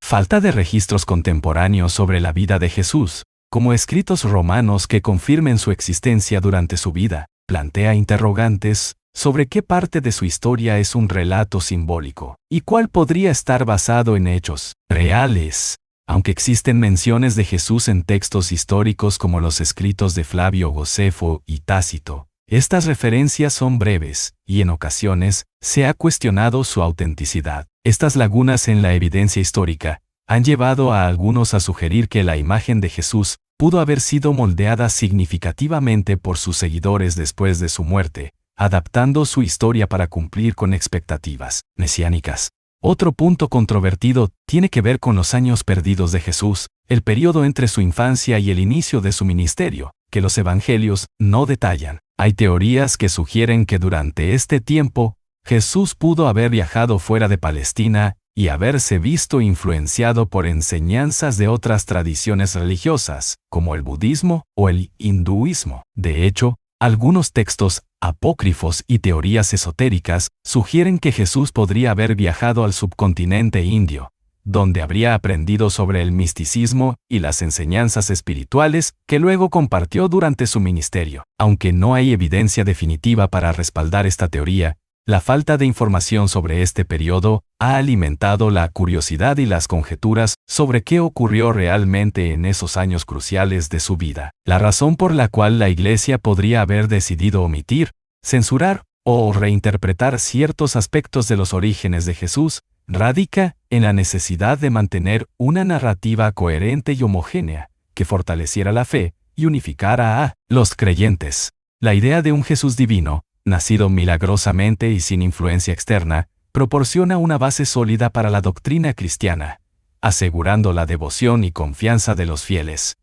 S1: falta de registros contemporáneos sobre la vida de Jesús, como escritos romanos que confirmen su existencia durante su vida, plantea interrogantes sobre qué parte de su historia es un relato simbólico y cuál podría estar basado en hechos reales. Aunque existen menciones de Jesús en textos históricos como los escritos de Flavio Josefo y Tácito, estas referencias son breves y en ocasiones se ha cuestionado su autenticidad. Estas lagunas en la evidencia histórica han llevado a algunos a sugerir que la imagen de Jesús pudo haber sido moldeada significativamente por sus seguidores después de su muerte, adaptando su historia para cumplir con expectativas mesiánicas. Otro punto controvertido tiene que ver con los años perdidos de Jesús, el periodo entre su infancia y el inicio de su ministerio, que los evangelios no detallan. Hay teorías que sugieren que durante este tiempo, Jesús pudo haber viajado fuera de Palestina y haberse visto influenciado por enseñanzas de otras tradiciones religiosas, como el budismo o el hinduismo. De hecho, algunos textos apócrifos y teorías esotéricas sugieren que Jesús podría haber viajado al subcontinente indio, donde habría aprendido sobre el misticismo y las enseñanzas espirituales que luego compartió durante su ministerio. Aunque no hay evidencia definitiva para respaldar esta teoría, la falta de información sobre este periodo ha alimentado la curiosidad y las conjeturas sobre qué ocurrió realmente en esos años cruciales de su vida. La razón por la cual la Iglesia podría haber decidido omitir, censurar o reinterpretar ciertos aspectos de los orígenes de Jesús radica en la necesidad de mantener una narrativa coherente y homogénea que fortaleciera la fe y unificara a los creyentes. La idea de un Jesús divino, nacido milagrosamente y sin influencia externa, proporciona una base sólida para la doctrina cristiana, asegurando la devoción y confianza de los fieles.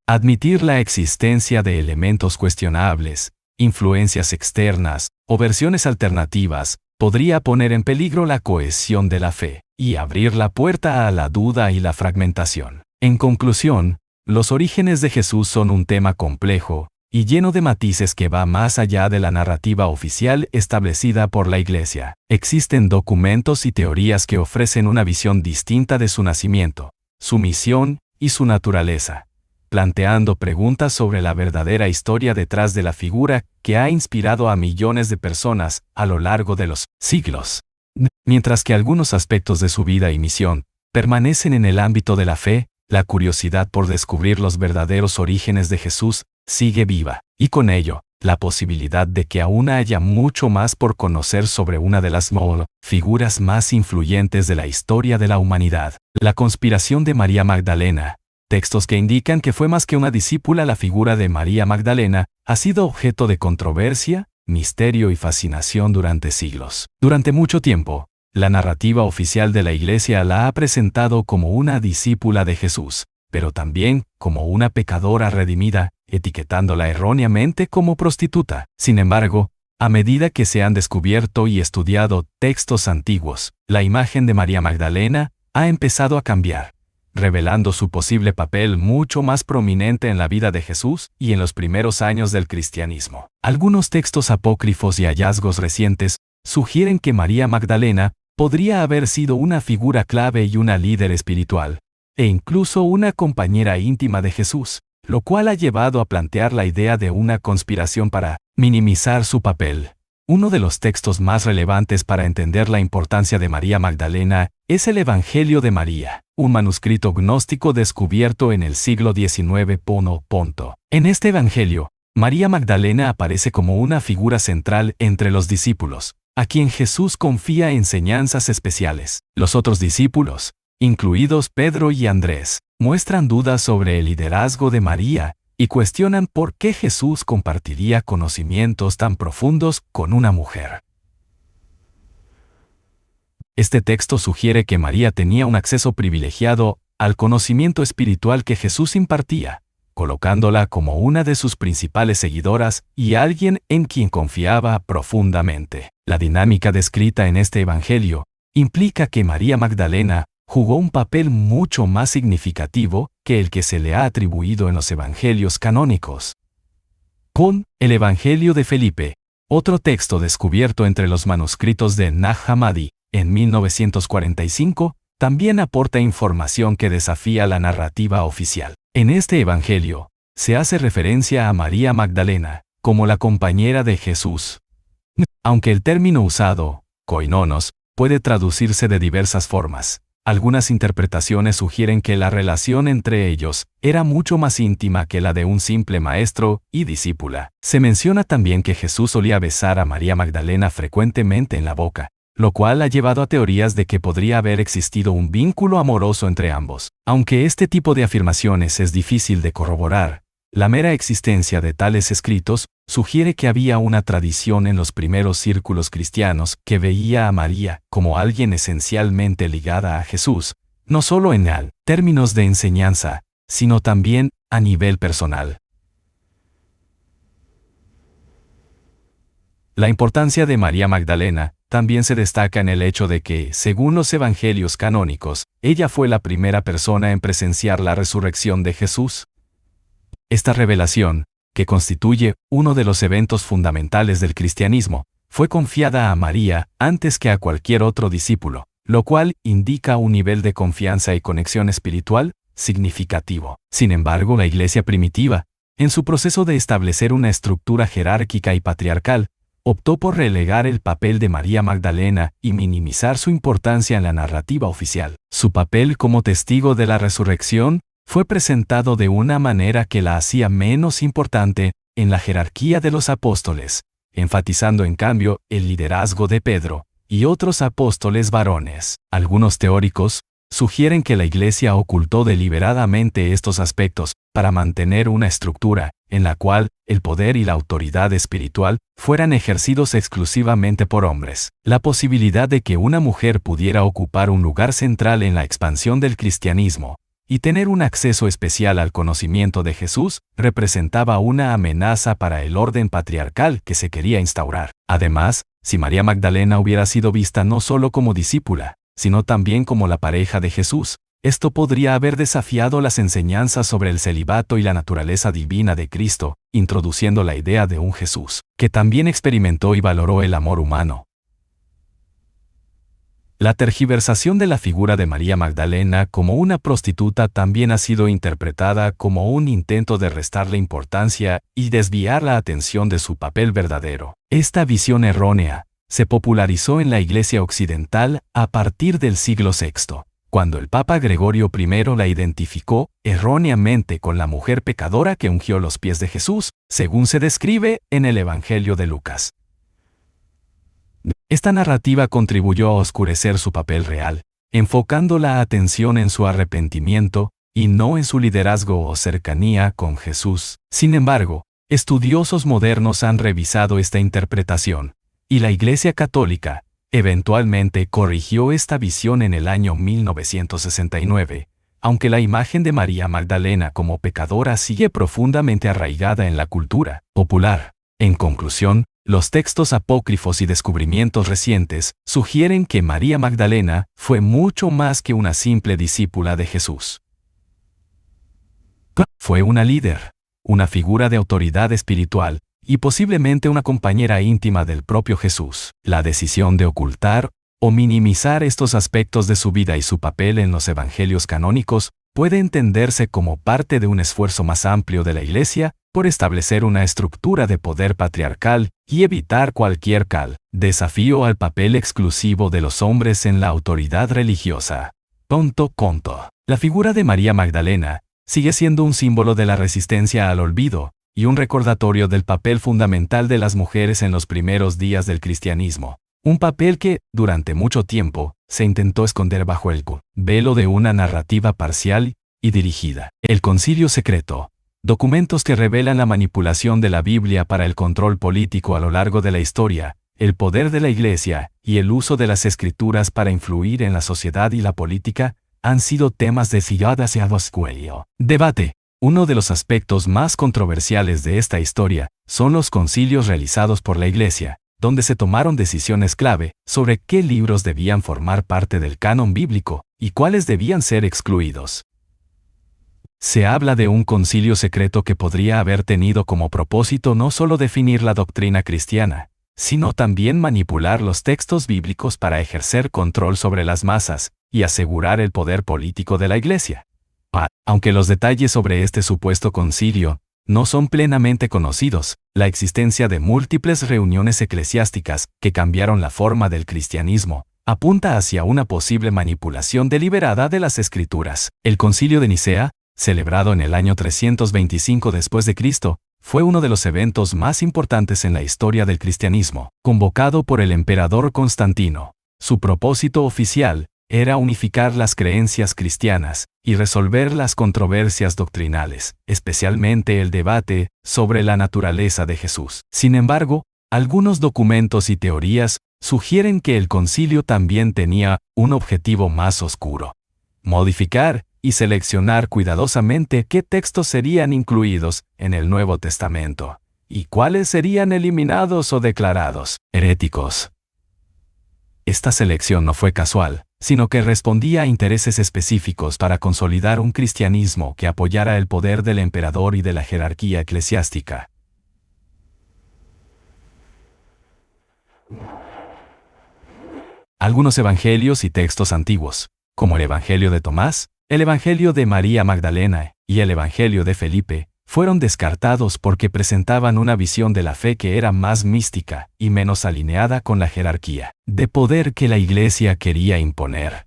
S1: Admitir la existencia de elementos cuestionables, influencias externas o versiones alternativas podría poner en peligro la cohesión de la fe y abrir la puerta a la duda y la fragmentación. En conclusión, los orígenes de Jesús son un tema complejo y lleno de matices que va más allá de la narrativa oficial establecida por la Iglesia. Existen documentos y teorías que ofrecen una visión distinta de su nacimiento, su misión y su naturaleza, planteando preguntas sobre la verdadera historia detrás de la figura que ha inspirado a millones de personas a lo largo de los siglos. Mientras que algunos aspectos de su vida y misión permanecen en el ámbito de la fe, la curiosidad por descubrir los verdaderos orígenes de Jesús sigue viva, y con ello, la posibilidad de que aún haya mucho más por conocer sobre una de las figuras más influyentes de la historia de la humanidad. La conspiración de María Magdalena. Textos que indican que fue más que una discípula. La figura de María Magdalena ha sido objeto de controversia, misterio y fascinación durante siglos. Durante mucho tiempo, la narrativa oficial de la Iglesia la ha presentado como una discípula de Jesús, pero también como una pecadora redimida, etiquetándola erróneamente como prostituta. Sin embargo, a medida que se han descubierto y estudiado textos antiguos, la imagen de María Magdalena ha empezado a cambiar, revelando su posible papel mucho más prominente en la vida de Jesús y en los primeros años del cristianismo. Algunos textos apócrifos y hallazgos recientes sugieren que María Magdalena podría haber sido una figura clave y una líder espiritual, e incluso una compañera íntima de Jesús, lo cual ha llevado a plantear la idea de una conspiración para minimizar su papel. Uno de los textos más relevantes para entender la importancia de María Magdalena es el Evangelio de María, un manuscrito gnóstico descubierto en el siglo XIX. En este Evangelio, María Magdalena aparece como una figura central entre los discípulos, a quien Jesús confía enseñanzas especiales. Los otros discípulos, incluidos Pedro y Andrés, muestran dudas sobre el liderazgo de María y cuestionan por qué Jesús compartiría conocimientos tan profundos con una mujer. Este texto sugiere que María tenía un acceso privilegiado al conocimiento espiritual que Jesús impartía, colocándola como una de sus principales seguidoras y alguien en quien confiaba profundamente. La dinámica descrita en este Evangelio implica que María Magdalena jugó un papel mucho más significativo que el que se le ha atribuido en los evangelios canónicos. Con el Evangelio de Felipe, otro texto descubierto entre los manuscritos de Nag Hammadi en 1945, también aporta información que desafía la narrativa oficial. En este Evangelio, se hace referencia a María Magdalena como la compañera de Jesús. Aunque el término usado, koinonos, puede traducirse de diversas formas, algunas interpretaciones sugieren que la relación entre ellos era mucho más íntima que la de un simple maestro y discípula. Se menciona también que Jesús solía besar a María Magdalena frecuentemente en la boca, lo cual ha llevado a teorías de que podría haber existido un vínculo amoroso entre ambos. Aunque este tipo de afirmaciones es difícil de corroborar, la mera existencia de tales escritos sugiere que había una tradición en los primeros círculos cristianos que veía a María como alguien esencialmente ligada a Jesús, no solo en términos de enseñanza, sino también a nivel personal. La importancia de María Magdalena también se destaca en el hecho de que, según los evangelios canónicos, ella fue la primera persona en presenciar la resurrección de Jesús. Esta revelación, que constituye uno de los eventos fundamentales del cristianismo, fue confiada a María antes que a cualquier otro discípulo, lo cual indica un nivel de confianza y conexión espiritual significativo. Sin embargo, la Iglesia primitiva, en su proceso de establecer una estructura jerárquica y patriarcal, optó por relegar el papel de María Magdalena y minimizar su importancia en la narrativa oficial. Su papel como testigo de la resurrección fue presentado de una manera que la hacía menos importante en la jerarquía de los apóstoles, enfatizando en cambio el liderazgo de Pedro y otros apóstoles varones. Algunos teóricos sugieren que la Iglesia ocultó deliberadamente estos aspectos para mantener una estructura en la cual el poder y la autoridad espiritual fueran ejercidos exclusivamente por hombres. La posibilidad de que una mujer pudiera ocupar un lugar central en la expansión del cristianismo y tener un acceso especial al conocimiento de Jesús representaba una amenaza para el orden patriarcal que se quería instaurar. Además, si María Magdalena hubiera sido vista no solo como discípula, sino también como la pareja de Jesús, esto podría haber desafiado las enseñanzas sobre el celibato y la naturaleza divina de Cristo, introduciendo la idea de un Jesús que también experimentó y valoró el amor humano. La tergiversación de la figura de María Magdalena como una prostituta también ha sido interpretada como un intento de restarle importancia y desviar la atención de su papel verdadero. Esta visión errónea se popularizó en la Iglesia occidental a partir del siglo VI, cuando el Papa Gregorio I la identificó erróneamente con la mujer pecadora que ungió los pies de Jesús, según se describe en el Evangelio de Lucas. Esta narrativa contribuyó a oscurecer su papel real, enfocando la atención en su arrepentimiento y no en su liderazgo o cercanía con Jesús. Sin embargo, estudiosos modernos han revisado esta interpretación, y la Iglesia Católica eventualmente corrigió esta visión en el año 1969, aunque la imagen de María Magdalena como pecadora sigue profundamente arraigada en la cultura popular. En conclusión, los textos apócrifos y descubrimientos recientes sugieren que María Magdalena fue mucho más que una simple discípula de Jesús. Fue una líder, una figura de autoridad espiritual, y posiblemente una compañera íntima del propio Jesús. La decisión de ocultar o minimizar estos aspectos de su vida y su papel en los evangelios canónicos puede entenderse como parte de un esfuerzo más amplio de la Iglesia por establecer una estructura de poder patriarcal y evitar cualquier desafío al papel exclusivo de los hombres en la autoridad religiosa. La figura de María Magdalena sigue siendo un símbolo de la resistencia al olvido y un recordatorio del papel fundamental de las mujeres en los primeros días del cristianismo. Un papel que, durante mucho tiempo, se intentó esconder bajo el velo de una narrativa parcial y dirigida. El Concilio Secreto. Documentos que revelan la manipulación de la Biblia para el control político a lo largo de la historia, el poder de la Iglesia y el uso de las Escrituras para influir en la sociedad y la política han sido temas de debate. Uno de los aspectos más controversiales de esta historia son los concilios realizados por la Iglesia, donde se tomaron decisiones clave sobre qué libros debían formar parte del canon bíblico y cuáles debían ser excluidos. Se habla de un concilio secreto que podría haber tenido como propósito no solo definir la doctrina cristiana, sino también manipular los textos bíblicos para ejercer control sobre las masas y asegurar el poder político de la Iglesia. Aunque los detalles sobre este supuesto concilio no son plenamente conocidos, la existencia de múltiples reuniones eclesiásticas que cambiaron la forma del cristianismo apunta hacia una posible manipulación deliberada de las Escrituras. El Concilio de Nicea, celebrado en el año 325 después de Cristo, fue uno de los eventos más importantes en la historia del cristianismo, convocado por el emperador Constantino. Su propósito oficial era unificar las creencias cristianas y resolver las controversias doctrinales, especialmente el debate sobre la naturaleza de Jesús. Sin embargo, algunos documentos y teorías sugieren que el concilio también tenía un objetivo más oscuro: modificar y seleccionar cuidadosamente qué textos serían incluidos en el Nuevo Testamento y cuáles serían eliminados o declarados heréticos. Esta selección no fue casual, sino que respondía a intereses específicos para consolidar un cristianismo que apoyara el poder del emperador y de la jerarquía eclesiástica. Algunos evangelios y textos antiguos, como el Evangelio de Tomás, el Evangelio de María Magdalena y el Evangelio de Felipe, fueron descartados porque presentaban una visión de la fe que era más mística y menos alineada con la jerarquía de poder que la Iglesia quería imponer.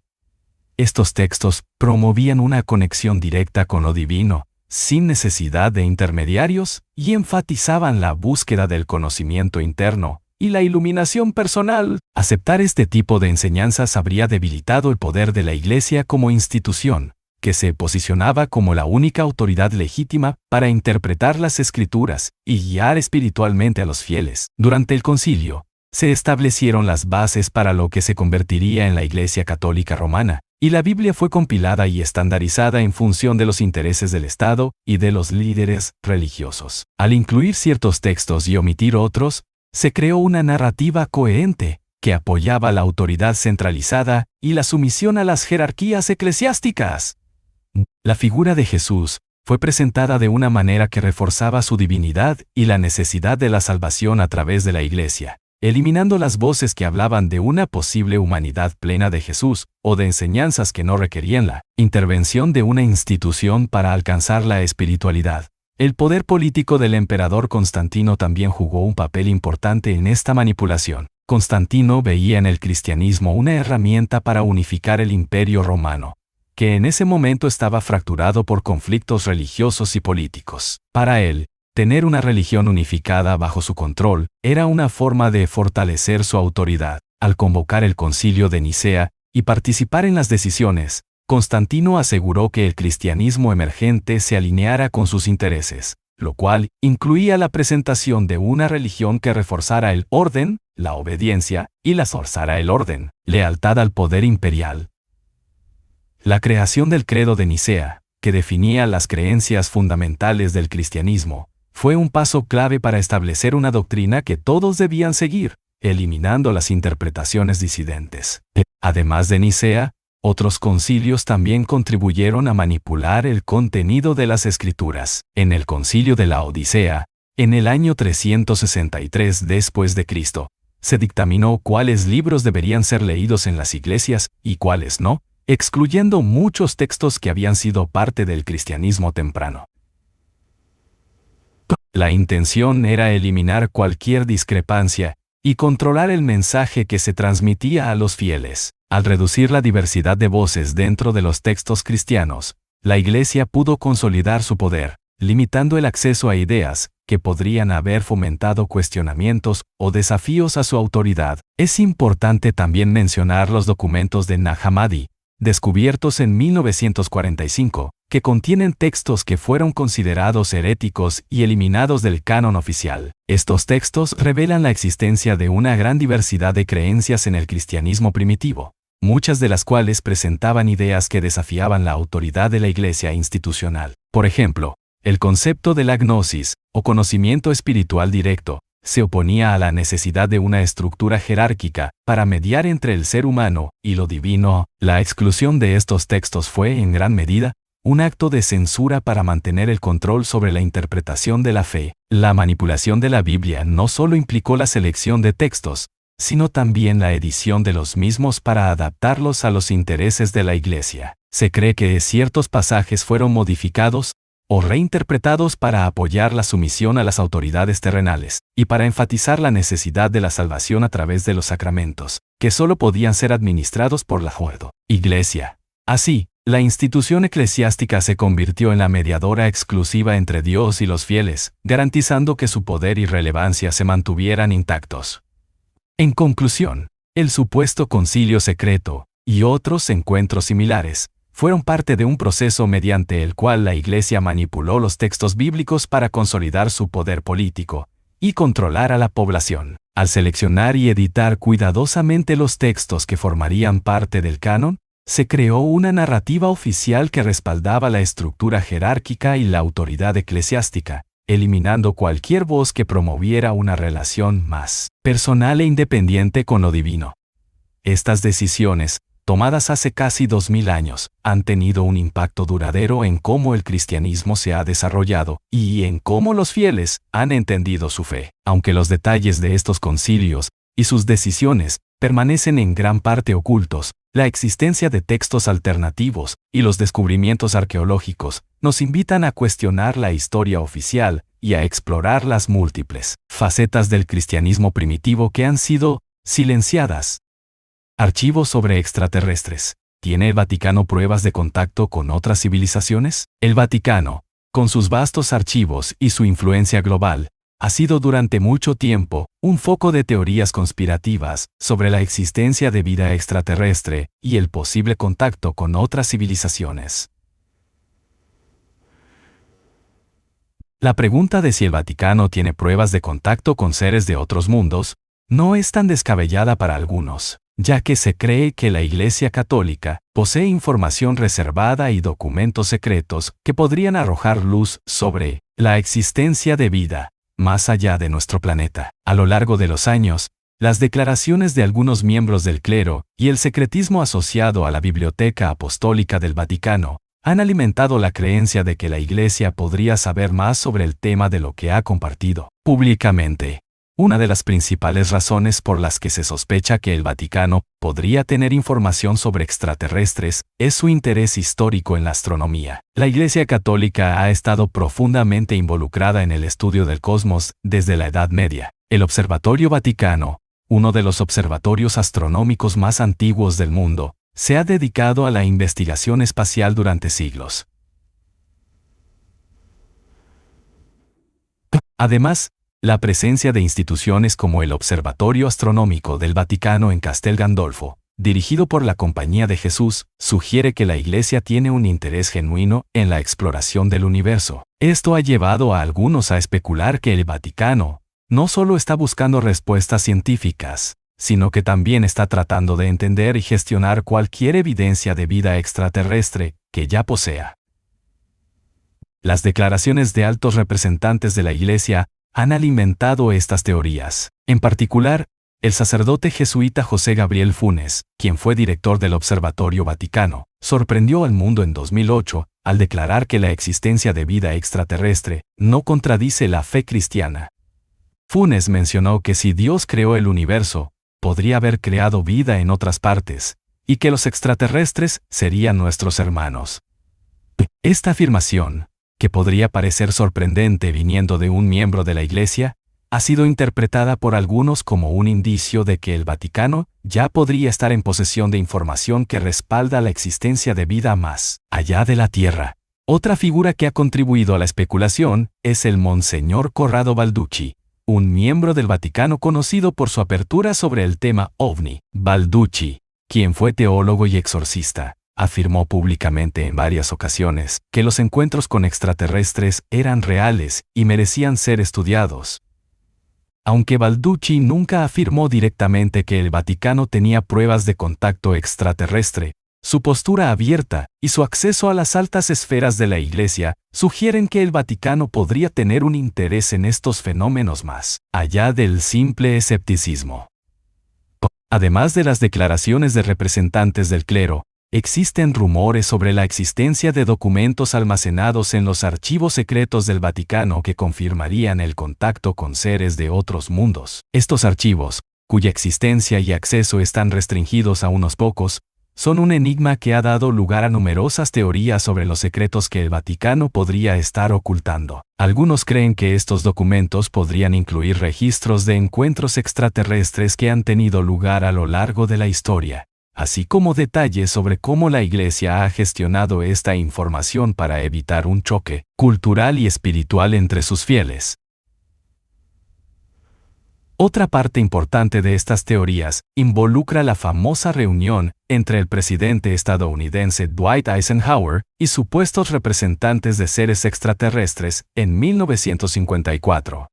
S1: Estos textos promovían una conexión directa con lo divino, sin necesidad de intermediarios, y enfatizaban la búsqueda del conocimiento interno y la iluminación personal. Aceptar este tipo de enseñanzas habría debilitado el poder de la Iglesia como institución, que se posicionaba como la única autoridad legítima para interpretar las Escrituras y guiar espiritualmente a los fieles. Durante el concilio, se establecieron las bases para lo que se convertiría en la Iglesia Católica Romana, y la Biblia fue compilada y estandarizada en función de los intereses del Estado y de los líderes religiosos. Al incluir ciertos textos y omitir otros, se creó una narrativa coherente que apoyaba la autoridad centralizada y la sumisión a las jerarquías eclesiásticas. La figura de Jesús fue presentada de una manera que reforzaba su divinidad y la necesidad de la salvación a través de la Iglesia, eliminando las voces que hablaban de una posible humanidad plena de Jesús o de enseñanzas que no requerían la intervención de una institución para alcanzar la espiritualidad. El poder político del emperador Constantino también jugó un papel importante en esta manipulación. Constantino veía en el cristianismo una herramienta para unificar el imperio romano, que en ese momento estaba fracturado por conflictos religiosos y políticos. Para él, tener una religión unificada bajo su control era una forma de fortalecer su autoridad. Al convocar el Concilio de Nicea y participar en las decisiones, Constantino aseguró que el cristianismo emergente se alineara con sus intereses, lo cual incluía la presentación de una religión que reforzara el orden, la obediencia, y la forzara el orden, lealtad al poder imperial. La creación del Credo de Nicea, que definía las creencias fundamentales del cristianismo, fue un paso clave para establecer una doctrina que todos debían seguir, eliminando las interpretaciones disidentes. Además de Nicea, otros concilios también contribuyeron a manipular el contenido de las Escrituras. En el Concilio de la Odisea, en el año 363 después de Cristo, se dictaminó cuáles libros deberían ser leídos en las iglesias y cuáles no, excluyendo muchos textos que habían sido parte del cristianismo temprano. La intención era eliminar cualquier discrepancia y controlar el mensaje que se transmitía a los fieles. Al reducir la diversidad de voces dentro de los textos cristianos, la Iglesia pudo consolidar su poder, limitando el acceso a ideas que podrían haber fomentado cuestionamientos o desafíos a su autoridad. Es importante también mencionar los documentos de Nag Hammadi, descubiertos en 1945, que contienen textos que fueron considerados heréticos y eliminados del canon oficial. Estos textos revelan la existencia de una gran diversidad de creencias en el cristianismo primitivo, muchas de las cuales presentaban ideas que desafiaban la autoridad de la Iglesia institucional. Por ejemplo, el concepto de la gnosis, o conocimiento espiritual directo, se oponía a la necesidad de una estructura jerárquica para mediar entre el ser humano y lo divino. La exclusión de estos textos fue, en gran medida, un acto de censura para mantener el control sobre la interpretación de la fe. La manipulación de la Biblia no solo implicó la selección de textos, sino también la edición de los mismos para adaptarlos a los intereses de la Iglesia. Se cree que ciertos pasajes fueron modificados o reinterpretados para apoyar la sumisión a las autoridades terrenales, y para enfatizar la necesidad de la salvación a través de los sacramentos, que solo podían ser administrados por la Iglesia. Así, la institución eclesiástica se convirtió en la mediadora exclusiva entre Dios y los fieles, garantizando que su poder y relevancia se mantuvieran intactos. En conclusión, el supuesto concilio secreto y otros encuentros similares fueron parte de un proceso mediante el cual la Iglesia manipuló los textos bíblicos para consolidar su poder político y controlar a la población. Al seleccionar y editar cuidadosamente los textos que formarían parte del canon, se creó una narrativa oficial que respaldaba la estructura jerárquica y la autoridad eclesiástica, eliminando cualquier voz que promoviera una relación más personal e independiente con lo divino. Estas decisiones, tomadas hace casi 2000 años, han tenido un impacto duradero en cómo el cristianismo se ha desarrollado y en cómo los fieles han entendido su fe. Aunque los detalles de estos concilios y sus decisiones permanecen en gran parte ocultos, la existencia de textos alternativos y los descubrimientos arqueológicos nos invitan a cuestionar la historia oficial y a explorar las múltiples facetas del cristianismo primitivo que han sido silenciadas. Archivos sobre extraterrestres. ¿Tiene el Vaticano pruebas de contacto con otras civilizaciones? El Vaticano, con sus vastos archivos y su influencia global, ha sido durante mucho tiempo un foco de teorías conspirativas sobre la existencia de vida extraterrestre y el posible contacto con otras civilizaciones. La pregunta de si el Vaticano tiene pruebas de contacto con seres de otros mundos no es tan descabellada para algunos, ya que se cree que la Iglesia Católica posee información reservada y documentos secretos que podrían arrojar luz sobre la existencia de vida más allá de nuestro planeta. A lo largo de los años, las declaraciones de algunos miembros del clero y el secretismo asociado a la Biblioteca Apostólica del Vaticano han alimentado la creencia de que la Iglesia podría saber más sobre el tema de lo que ha compartido públicamente. Una de las principales razones por las que se sospecha que el Vaticano podría tener información sobre extraterrestres es su interés histórico en la astronomía. La Iglesia Católica ha estado profundamente involucrada en el estudio del cosmos desde la Edad Media. El Observatorio Vaticano, uno de los observatorios astronómicos más antiguos del mundo, se ha dedicado a la investigación espacial durante siglos. Además, la presencia de instituciones como el Observatorio Astronómico del Vaticano en Castel Gandolfo, dirigido por la Compañía de Jesús, sugiere que la Iglesia tiene un interés genuino en la exploración del universo. Esto ha llevado a algunos a especular que el Vaticano no solo está buscando respuestas científicas, sino que también está tratando de entender y gestionar cualquier evidencia de vida extraterrestre que ya posea. Las declaraciones de altos representantes de la Iglesia han alimentado estas teorías. En particular, el sacerdote jesuita José Gabriel Funes, quien fue director del Observatorio Vaticano, sorprendió al mundo en 2008 al declarar que la existencia de vida extraterrestre no contradice la fe cristiana. Funes mencionó que si Dios creó el universo, podría haber creado vida en otras partes, y que los extraterrestres serían nuestros hermanos. Esta afirmación, que podría parecer sorprendente viniendo de un miembro de la Iglesia, ha sido interpretada por algunos como un indicio de que el Vaticano ya podría estar en posesión de información que respalda la existencia de vida más allá de la Tierra. Otra figura que ha contribuido a la especulación es el Monseñor Corrado Balducci, un miembro del Vaticano conocido por su apertura sobre el tema OVNI. Balducci, quien fue teólogo y exorcista, afirmó públicamente en varias ocasiones que los encuentros con extraterrestres eran reales y merecían ser estudiados. Aunque Balducci nunca afirmó directamente que el Vaticano tenía pruebas de contacto extraterrestre, su postura abierta y su acceso a las altas esferas de la Iglesia sugieren que el Vaticano podría tener un interés en estos fenómenos más allá del simple escepticismo. Además de las declaraciones de representantes del clero, existen rumores sobre la existencia de documentos almacenados en los archivos secretos del Vaticano que confirmarían el contacto con seres de otros mundos. Estos archivos, cuya existencia y acceso están restringidos a unos pocos, son un enigma que ha dado lugar a numerosas teorías sobre los secretos que el Vaticano podría estar ocultando. Algunos creen que estos documentos podrían incluir registros de encuentros extraterrestres que han tenido lugar a lo largo de la historia, así como detalles sobre cómo la Iglesia ha gestionado esta información para evitar un choque cultural y espiritual entre sus fieles. Otra parte importante de estas teorías involucra la famosa reunión entre el presidente estadounidense Dwight Eisenhower y supuestos representantes de seres extraterrestres en 1954.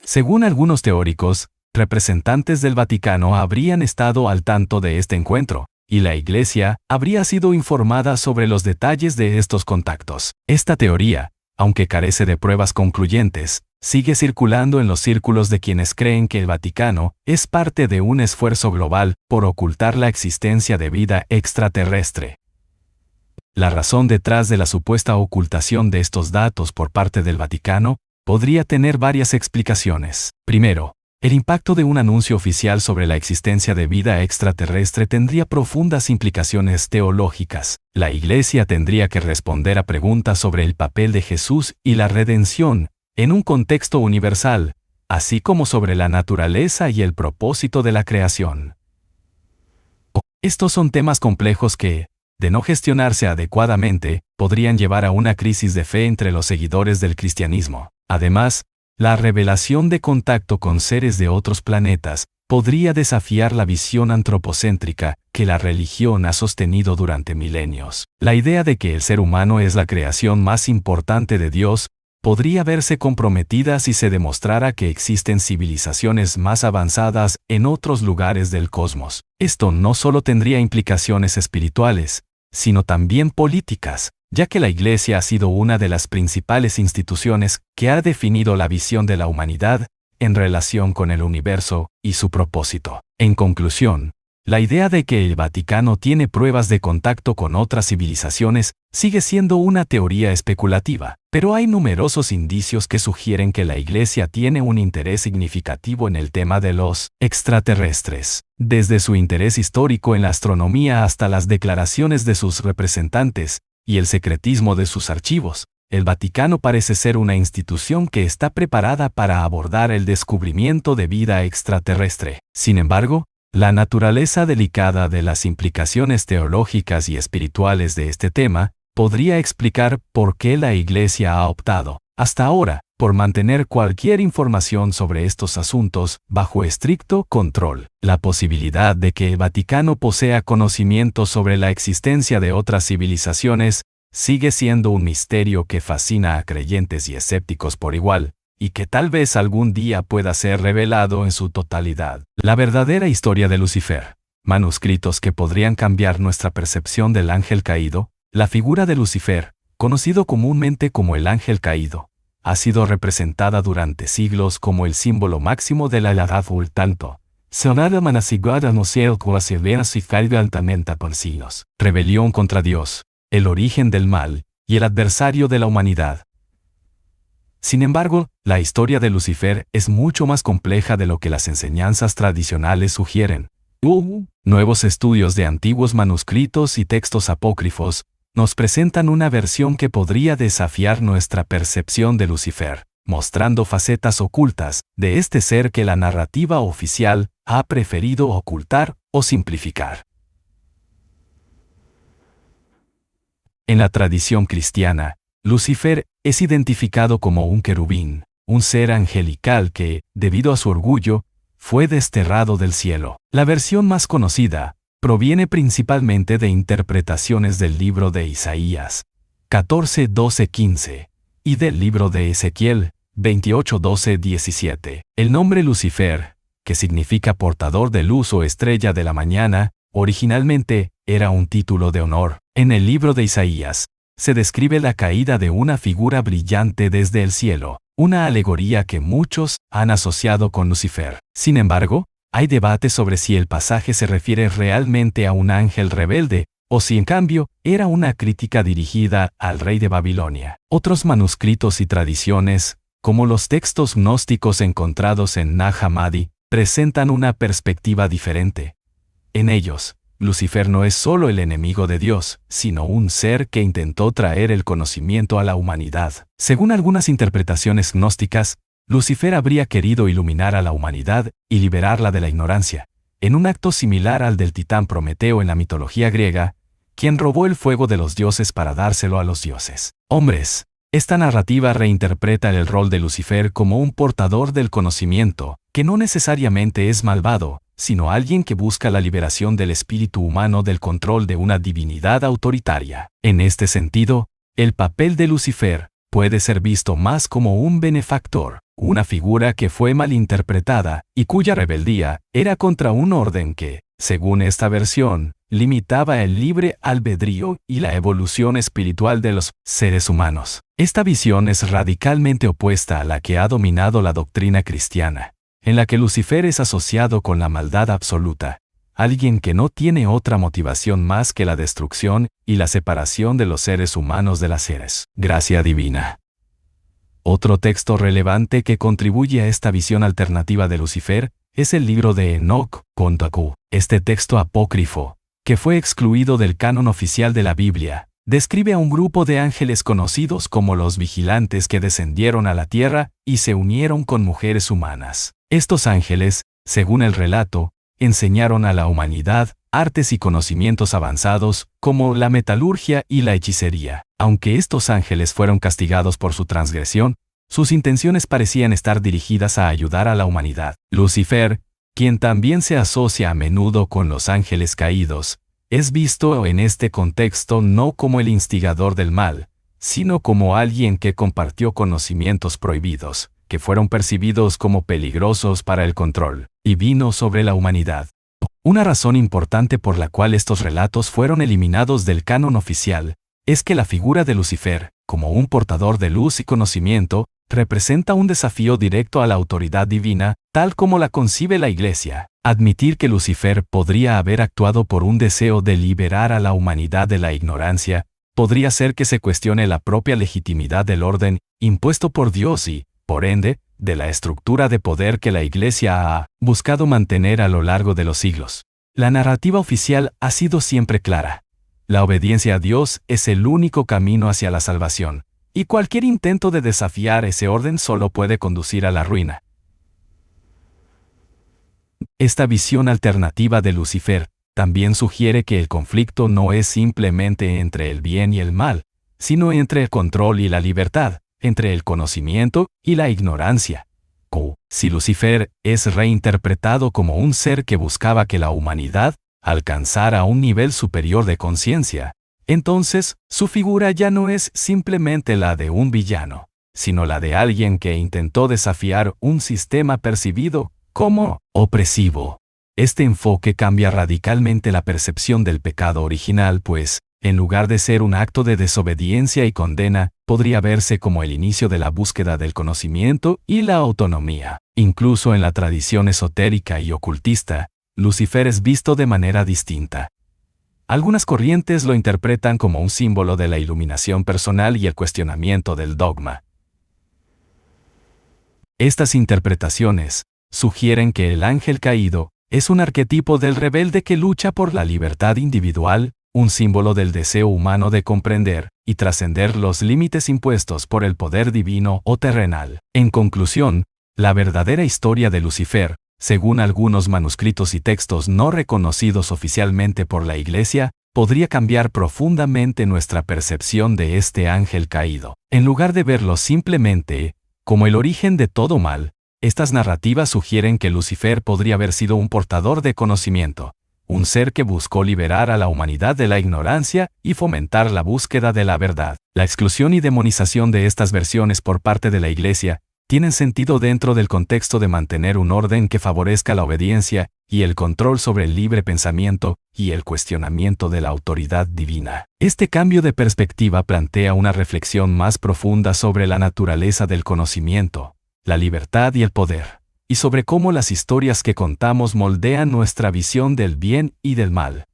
S1: Según algunos teóricos, representantes del Vaticano habrían estado al tanto de este encuentro, y la Iglesia habría sido informada sobre los detalles de estos contactos. Esta teoría, aunque carece de pruebas concluyentes, sigue circulando en los círculos de quienes creen que el Vaticano es parte de un esfuerzo global por ocultar la existencia de vida extraterrestre. La razón detrás de la supuesta ocultación de estos datos por parte del Vaticano podría tener varias explicaciones. Primero, el impacto de un anuncio oficial sobre la existencia de vida extraterrestre tendría profundas implicaciones teológicas. La Iglesia tendría que responder a preguntas sobre el papel de Jesús y la redención en un contexto universal, así como sobre la naturaleza y el propósito de la creación. Estos son temas complejos que, de no gestionarse adecuadamente, podrían llevar a una crisis de fe entre los seguidores del cristianismo. Además, la revelación de contacto con seres de otros planetas podría desafiar la visión antropocéntrica que la religión ha sostenido durante milenios. La idea de que el ser humano es la creación más importante de Dios podría verse comprometida si se demostrara que existen civilizaciones más avanzadas en otros lugares del cosmos. Esto no solo tendría implicaciones espirituales, sino también políticas, ya que la Iglesia ha sido una de las principales instituciones que ha definido la visión de la humanidad en relación con el universo y su propósito. En conclusión, la idea de que el Vaticano tiene pruebas de contacto con otras civilizaciones sigue siendo una teoría especulativa, pero hay numerosos indicios que sugieren que la Iglesia tiene un interés significativo en el tema de los extraterrestres. Desde su interés histórico en la astronomía hasta las declaraciones de sus representantes y el secretismo de sus archivos, el Vaticano parece ser una institución que está preparada para abordar el descubrimiento de vida extraterrestre. Sin embargo, la naturaleza delicada de las implicaciones teológicas y espirituales de este tema podría explicar por qué la Iglesia ha optado, hasta ahora, por mantener cualquier información sobre estos asuntos bajo estricto control. La posibilidad de que el Vaticano posea conocimiento sobre la existencia de otras civilizaciones sigue siendo un misterio que fascina a creyentes y escépticos por igual, y que tal vez algún día pueda ser revelado en su totalidad. La verdadera historia de Lucifer. Manuscritos que podrían cambiar nuestra percepción del ángel caído. La figura de Lucifer, conocido comúnmente como el ángel caído, ha sido representada durante siglos como el símbolo máximo de la edad ultanto. Sonada manasigada no cielo cuaseveras y carga altamente por siglos. Rebelión contra Dios, el origen del mal y el adversario de la humanidad. Sin embargo, la historia de Lucifer es mucho más compleja de lo que las enseñanzas tradicionales sugieren. Nuevos estudios de antiguos manuscritos y textos apócrifos nos presentan una versión que podría desafiar nuestra percepción de Lucifer, mostrando facetas ocultas de este ser que la narrativa oficial ha preferido ocultar o simplificar. En la tradición cristiana, Lucifer es identificado como un querubín, un ser angelical que, debido a su orgullo, fue desterrado del cielo. La versión más conocida proviene principalmente de interpretaciones del libro de Isaías 14, 12, 15 y del libro de Ezequiel 28, 12, 17. El nombre Lucifer, que significa portador de luz o estrella de la mañana, originalmente era un título de honor. En el libro de Isaías se describe la caída de una figura brillante desde el cielo, una alegoría que muchos han asociado con Lucifer. Sin embargo, hay debate sobre si el pasaje se refiere realmente a un ángel rebelde, o si en cambio era una crítica dirigida al rey de Babilonia. Otros manuscritos y tradiciones, como los textos gnósticos encontrados en Nag Hammadi, presentan una perspectiva diferente. En ellos, Lucifer no es solo el enemigo de Dios, sino un ser que intentó traer el conocimiento a la humanidad. Según algunas interpretaciones gnósticas, Lucifer habría querido iluminar a la humanidad y liberarla de la ignorancia, en un acto similar al del titán Prometeo en la mitología griega, quien robó el fuego de los dioses para dárselo a los dioses. Hombres. Esta narrativa reinterpreta el rol de Lucifer como un portador del conocimiento, que no necesariamente es malvado, sino alguien que busca la liberación del espíritu humano del control de una divinidad autoritaria. En este sentido, el papel de Lucifer puede ser visto más como un benefactor, una figura que fue malinterpretada y cuya rebeldía era contra un orden que, según esta versión, limitaba el libre albedrío y la evolución espiritual de los seres humanos. Esta visión es radicalmente opuesta a la que ha dominado la doctrina cristiana, en la que Lucifer es asociado con la maldad absoluta, alguien que no tiene otra motivación más que la destrucción y la separación de los seres humanos de las seres. Gracia divina. Otro texto relevante que contribuye a esta visión alternativa de Lucifer es el libro de Enoch, Contacu. Este texto apócrifo, que fue excluido del canon oficial de la Biblia, describe a un grupo de ángeles conocidos como los vigilantes que descendieron a la tierra y se unieron con mujeres humanas. Estos ángeles, según el relato, enseñaron a la humanidad artes y conocimientos avanzados como la metalurgia y la hechicería. Aunque estos ángeles fueron castigados por su transgresión, sus intenciones parecían estar dirigidas a ayudar a la humanidad. Lucifer, quien también se asocia a menudo con los ángeles caídos, es visto en este contexto no como el instigador del mal, sino como alguien que compartió conocimientos prohibidos, que fueron percibidos como peligrosos para el control divino sobre la humanidad. Una razón importante por la cual estos relatos fueron eliminados del canon oficial es que la figura de Lucifer, como un portador de luz y conocimiento, representa un desafío directo a la autoridad divina, tal como la concibe la Iglesia. Admitir que Lucifer podría haber actuado por un deseo de liberar a la humanidad de la ignorancia, podría ser que se cuestione la propia legitimidad del orden impuesto por Dios y, por ende, de la estructura de poder que la Iglesia ha buscado mantener a lo largo de los siglos. La narrativa oficial ha sido siempre clara. La obediencia a Dios es el único camino hacia la salvación, y cualquier intento de desafiar ese orden solo puede conducir a la ruina. Esta visión alternativa de Lucifer también sugiere que el conflicto no es simplemente entre el bien y el mal, sino entre el control y la libertad, entre el conocimiento y la ignorancia. Si Lucifer es reinterpretado como un ser que buscaba que la humanidad alcanzara un nivel superior de conciencia, entonces su figura ya no es simplemente la de un villano, sino la de alguien que intentó desafiar un sistema percibido como opresivo. Este enfoque cambia radicalmente la percepción del pecado original, pues, en lugar de ser un acto de desobediencia y condena, podría verse como el inicio de la búsqueda del conocimiento y la autonomía. Incluso en la tradición esotérica y ocultista, Lucifer es visto de manera distinta. Algunas corrientes lo interpretan como un símbolo de la iluminación personal y el cuestionamiento del dogma. Estas interpretaciones sugieren que el ángel caído es un arquetipo del rebelde que lucha por la libertad individual, un símbolo del deseo humano de comprender y trascender los límites impuestos por el poder divino o terrenal. En conclusión, la verdadera historia de Lucifer, según algunos manuscritos y textos no reconocidos oficialmente por la Iglesia, podría cambiar profundamente nuestra percepción de este ángel caído. En lugar de verlo simplemente como el origen de todo mal, estas narrativas sugieren que Lucifer podría haber sido un portador de conocimiento, un ser que buscó liberar a la humanidad de la ignorancia y fomentar la búsqueda de la verdad. La exclusión y demonización de estas versiones por parte de la Iglesia tienen sentido dentro del contexto de mantener un orden que favorezca la obediencia y el control sobre el libre pensamiento y el cuestionamiento de la autoridad divina. Este cambio de perspectiva plantea una reflexión más profunda sobre la naturaleza del conocimiento, la libertad y el poder, y sobre cómo las historias que contamos moldean nuestra visión del bien y del mal.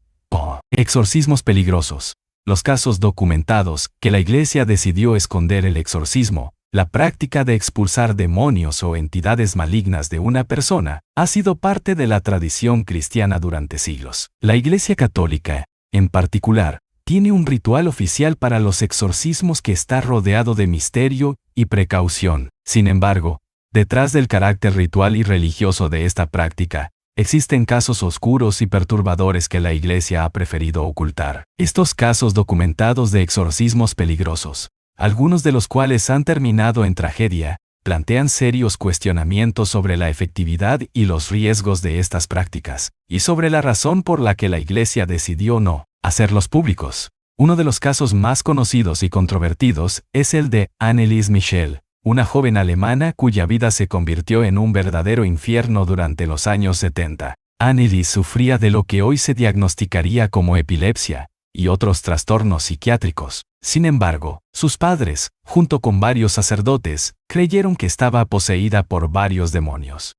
S1: Exorcismos peligrosos. Los casos documentados que la Iglesia decidió esconder el exorcismo, la práctica de expulsar demonios o entidades malignas de una persona, ha sido parte de la tradición cristiana durante siglos. La Iglesia Católica, en particular, tiene un ritual oficial para los exorcismos que está rodeado de misterio y precaución. Sin embargo, detrás del carácter ritual y religioso de esta práctica, existen casos oscuros y perturbadores que la Iglesia ha preferido ocultar. Estos casos documentados de exorcismos peligrosos, algunos de los cuales han terminado en tragedia, plantean serios cuestionamientos sobre la efectividad y los riesgos de estas prácticas, y sobre la razón por la que la Iglesia decidió no hacerlos públicos. Uno de los casos más conocidos y controvertidos es el de Anneliese Michel, una joven alemana cuya vida se convirtió en un verdadero infierno durante los años 70. Anneliese sufría de lo que hoy se diagnosticaría como epilepsia y otros trastornos psiquiátricos. Sin embargo, sus padres, junto con varios sacerdotes, creyeron que estaba poseída por varios demonios.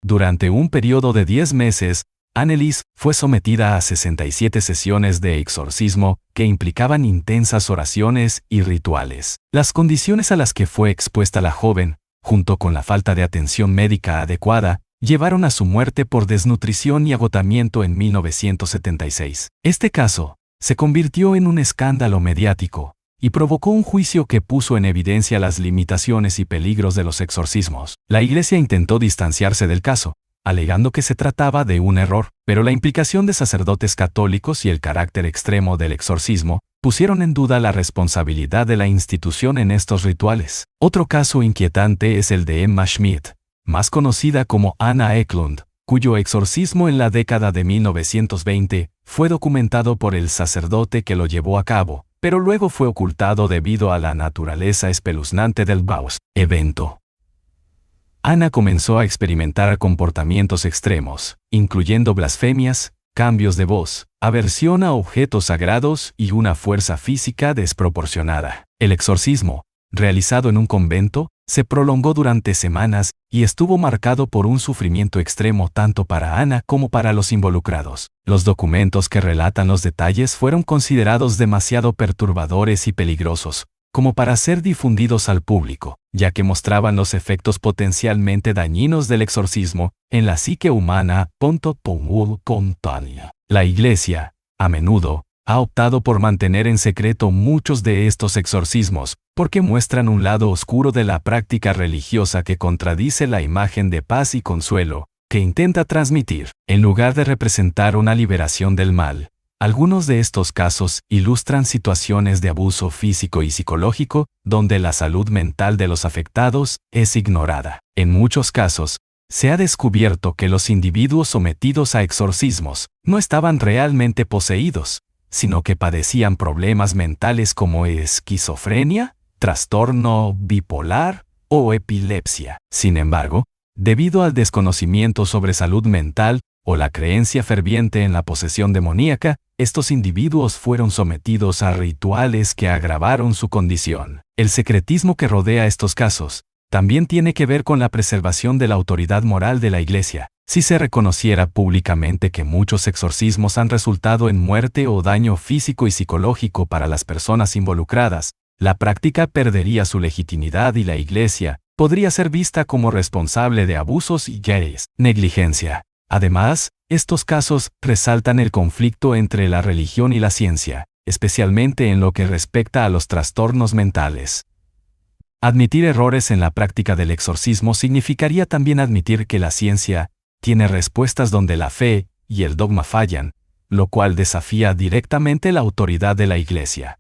S1: Durante un periodo de 10 meses, Anneliese fue sometida a 67 sesiones de exorcismo que implicaban intensas oraciones y rituales. Las condiciones a las que fue expuesta la joven, junto con la falta de atención médica adecuada, llevaron a su muerte por desnutrición y agotamiento en 1976. Este caso se convirtió en un escándalo mediático y provocó un juicio que puso en evidencia las limitaciones y peligros de los exorcismos. La Iglesia intentó distanciarse del caso, alegando que se trataba de un error, pero la implicación de sacerdotes católicos y el carácter extremo del exorcismo pusieron en duda la responsabilidad de la institución en estos rituales. Otro caso inquietante es el de Emma Schmidt, más conocida como Anna Eklund, cuyo exorcismo en la década de 1920 fue documentado por el sacerdote que lo llevó a cabo, pero luego fue ocultado debido a la naturaleza espeluznante del evento. Anna comenzó a experimentar comportamientos extremos, incluyendo blasfemias, cambios de voz, aversión a objetos sagrados y una fuerza física desproporcionada. El exorcismo, realizado en un convento, se prolongó durante semanas y estuvo marcado por un sufrimiento extremo tanto para Anna como para los involucrados. Los documentos que relatan los detalles fueron considerados demasiado perturbadores y peligrosos como para ser difundidos al público, ya que mostraban los efectos potencialmente dañinos del exorcismo en la psique humana. La Iglesia, a menudo, ha optado por mantener en secreto muchos de estos exorcismos, porque muestran un lado oscuro de la práctica religiosa que contradice la imagen de paz y consuelo que intenta transmitir. En lugar de representar una liberación del mal, algunos de estos casos ilustran situaciones de abuso físico y psicológico donde la salud mental de los afectados es ignorada. En muchos casos, se ha descubierto que los individuos sometidos a exorcismos no estaban realmente poseídos, sino que padecían problemas mentales como esquizofrenia, trastorno bipolar o epilepsia. Sin embargo, debido al desconocimiento sobre salud mental o la creencia ferviente en la posesión demoníaca, estos individuos fueron sometidos a rituales que agravaron su condición. El secretismo que rodea estos casos también tiene que ver con la preservación de la autoridad moral de la Iglesia. Si se reconociera públicamente que muchos exorcismos han resultado en muerte o daño físico y psicológico para las personas involucradas, la práctica perdería su legitimidad y la Iglesia podría ser vista como responsable de abusos y negligencia. Además, estos casos resaltan el conflicto entre la religión y la ciencia, especialmente en lo que respecta a los trastornos mentales. Admitir errores en la práctica del exorcismo significaría también admitir que la ciencia tiene respuestas donde la fe y el dogma fallan, lo cual desafía directamente la autoridad de la Iglesia.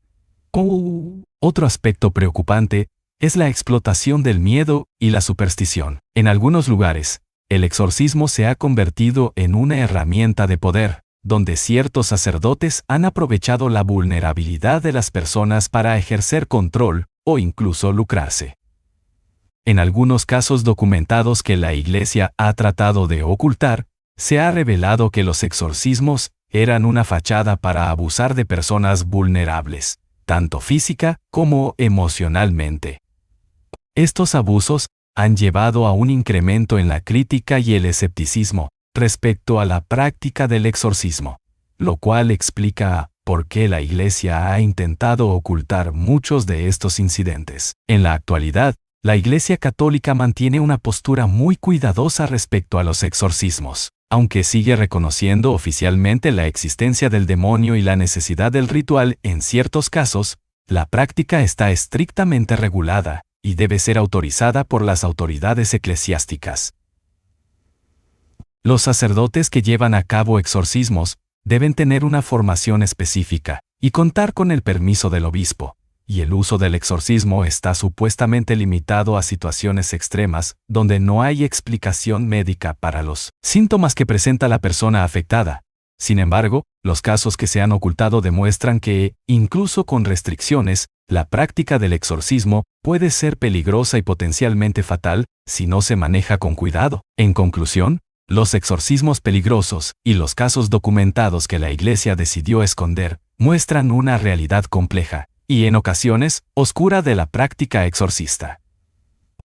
S1: Otro aspecto preocupante es la explotación del miedo y la superstición. En algunos lugares, el exorcismo se ha convertido en una herramienta de poder, donde ciertos sacerdotes han aprovechado la vulnerabilidad de las personas para ejercer control o incluso lucrarse. En algunos casos documentados que la Iglesia ha tratado de ocultar, se ha revelado que los exorcismos eran una fachada para abusar de personas vulnerables, tanto física como emocionalmente. Estos abusos han llevado a un incremento en la crítica y el escepticismo respecto a la práctica del exorcismo, lo cual explica por qué la Iglesia ha intentado ocultar muchos de estos incidentes. En la actualidad, la Iglesia Católica mantiene una postura muy cuidadosa respecto a los exorcismos, aunque sigue reconociendo oficialmente la existencia del demonio y la necesidad del ritual en ciertos casos. La práctica está estrictamente regulada y debe ser autorizada por las autoridades eclesiásticas. Los sacerdotes que llevan a cabo exorcismos deben tener una formación específica y contar con el permiso del obispo, y el uso del exorcismo está supuestamente limitado a situaciones extremas donde no hay explicación médica para los síntomas que presenta la persona afectada. Sin embargo, los casos que se han ocultado demuestran que, incluso con restricciones, la práctica del exorcismo puede ser peligrosa y potencialmente fatal si no se maneja con cuidado. En conclusión, los exorcismos peligrosos y los casos documentados que la Iglesia decidió esconder muestran una realidad compleja y, en ocasiones, oscura de la práctica exorcista.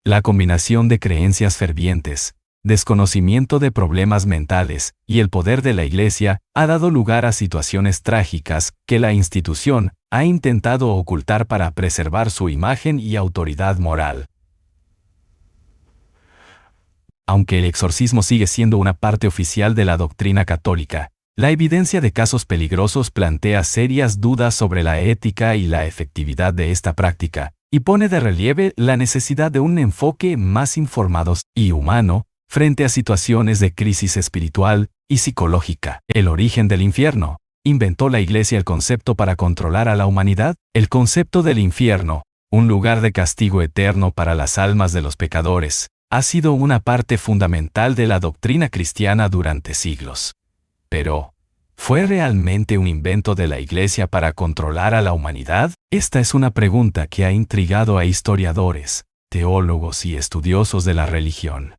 S1: La combinación de creencias fervientes, desconocimiento de problemas mentales y el poder de la Iglesia ha dado lugar a situaciones trágicas que la institución ha intentado ocultar para preservar su imagen y autoridad moral. Aunque el exorcismo sigue siendo una parte oficial de la doctrina católica, la evidencia de casos peligrosos plantea serias dudas sobre la ética y la efectividad de esta práctica, y pone de relieve la necesidad de un enfoque más informado y humano frente a situaciones de crisis espiritual y psicológica. El origen del infierno. ¿Inventó la Iglesia el concepto para controlar a la humanidad? El concepto del infierno, un lugar de castigo eterno para las almas de los pecadores, ha sido una parte fundamental de la doctrina cristiana durante siglos. Pero, ¿fue realmente un invento de la Iglesia para controlar a la humanidad? Esta es una pregunta que ha intrigado a historiadores, teólogos y estudiosos de la religión.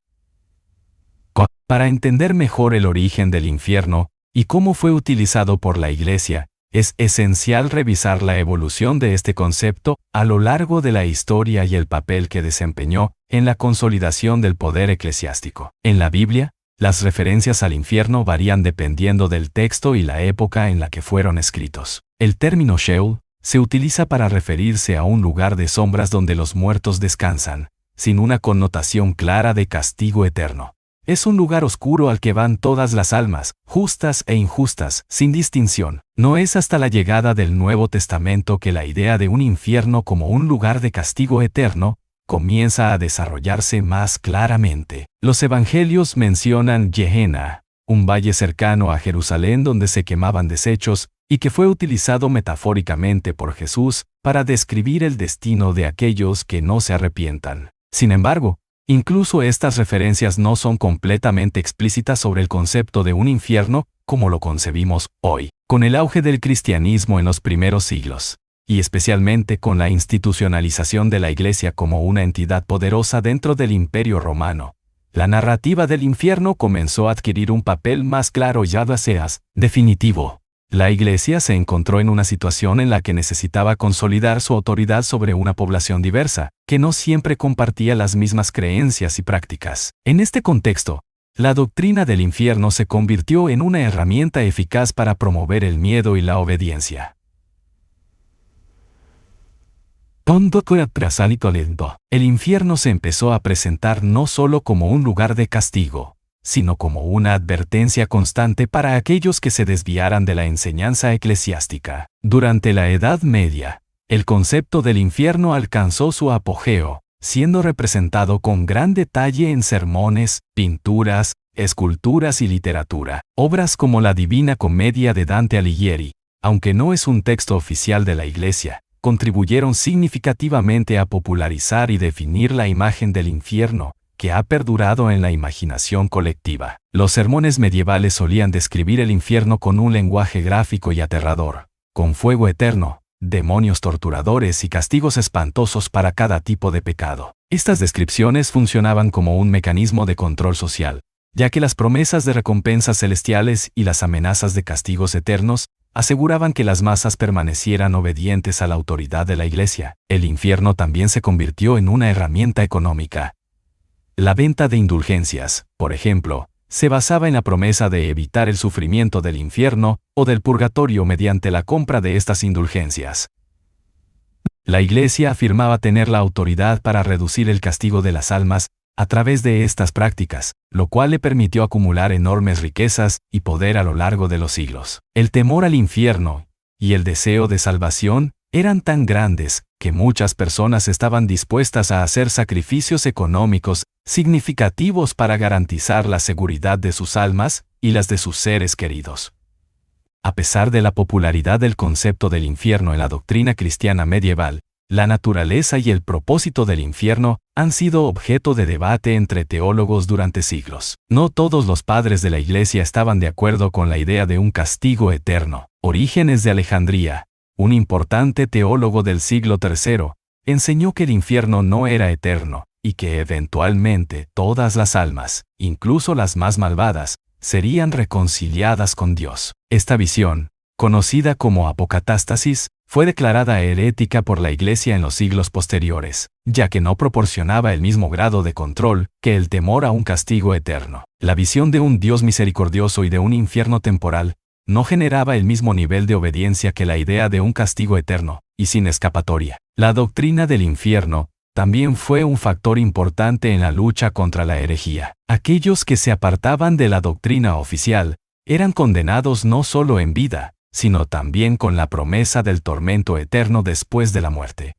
S1: Para entender mejor el origen del infierno y cómo fue utilizado por la Iglesia, es esencial revisar la evolución de este concepto a lo largo de la historia y el papel que desempeñó en la consolidación del poder eclesiástico. En la Biblia, las referencias al infierno varían dependiendo del texto y la época en la que fueron escritos. El término Sheol se utiliza para referirse a un lugar de sombras donde los muertos descansan, sin una connotación clara de castigo eterno. Es un lugar oscuro al que van todas las almas, justas e injustas, sin distinción. No es hasta la llegada del Nuevo Testamento que la idea de un infierno como un lugar de castigo eterno comienza a desarrollarse más claramente. Los evangelios mencionan Gehenna, un valle cercano a Jerusalén donde se quemaban desechos, y que fue utilizado metafóricamente por Jesús para describir el destino de aquellos que no se arrepientan. Sin embargo, incluso estas referencias no son completamente explícitas sobre el concepto de un infierno como lo concebimos hoy. Con el auge del cristianismo en los primeros siglos, y especialmente con la institucionalización de la Iglesia como una entidad poderosa dentro del Imperio Romano, la narrativa del infierno comenzó a adquirir un papel más claro y definitivo. La Iglesia se encontró en una situación en la que necesitaba consolidar su autoridad sobre una población diversa, que no siempre compartía las mismas creencias y prácticas. En este contexto, la doctrina del infierno se convirtió en una herramienta eficaz para promover el miedo y la obediencia. El infierno se empezó a presentar no solo como un lugar de castigo, sino como una advertencia constante para aquellos que se desviaran de la enseñanza eclesiástica. Durante la Edad Media, el concepto del infierno alcanzó su apogeo, siendo representado con gran detalle en sermones, pinturas, esculturas y literatura. Obras como la Divina Comedia de Dante Alighieri, aunque no es un texto oficial de la Iglesia, contribuyeron significativamente a popularizar y definir la imagen del infierno, que ha perdurado en la imaginación colectiva. Los sermones medievales solían describir el infierno con un lenguaje gráfico y aterrador, con fuego eterno, demonios torturadores y castigos espantosos para cada tipo de pecado. Estas descripciones funcionaban como un mecanismo de control social, ya que las promesas de recompensas celestiales y las amenazas de castigos eternos aseguraban que las masas permanecieran obedientes a la autoridad de la Iglesia. El infierno también se convirtió en una herramienta económica. La venta de indulgencias, por ejemplo, se basaba en la promesa de evitar el sufrimiento del infierno o del purgatorio mediante la compra de estas indulgencias. La Iglesia afirmaba tener la autoridad para reducir el castigo de las almas a través de estas prácticas, lo cual le permitió acumular enormes riquezas y poder a lo largo de los siglos. El temor al infierno y el deseo de salvación eran tan grandes que muchas personas estaban dispuestas a hacer sacrificios económicos significativos para garantizar la seguridad de sus almas y las de sus seres queridos. A pesar de la popularidad del concepto del infierno en la doctrina cristiana medieval, la naturaleza y el propósito del infierno han sido objeto de debate entre teólogos durante siglos. No todos los padres de la Iglesia estaban de acuerdo con la idea de un castigo eterno. Orígenes de Alejandría, un importante teólogo del siglo III, enseñó que el infierno no era eterno, y que eventualmente todas las almas, incluso las más malvadas, serían reconciliadas con Dios. Esta visión, conocida como apocatástasis, fue declarada herética por la Iglesia en los siglos posteriores, ya que no proporcionaba el mismo grado de control que el temor a un castigo eterno. La visión de un Dios misericordioso y de un infierno temporal no generaba el mismo nivel de obediencia que la idea de un castigo eterno y sin escapatoria. La doctrina del infierno también fue un factor importante en la lucha contra la herejía. Aquellos que se apartaban de la doctrina oficial eran condenados no solo en vida, sino también con la promesa del tormento eterno después de la muerte.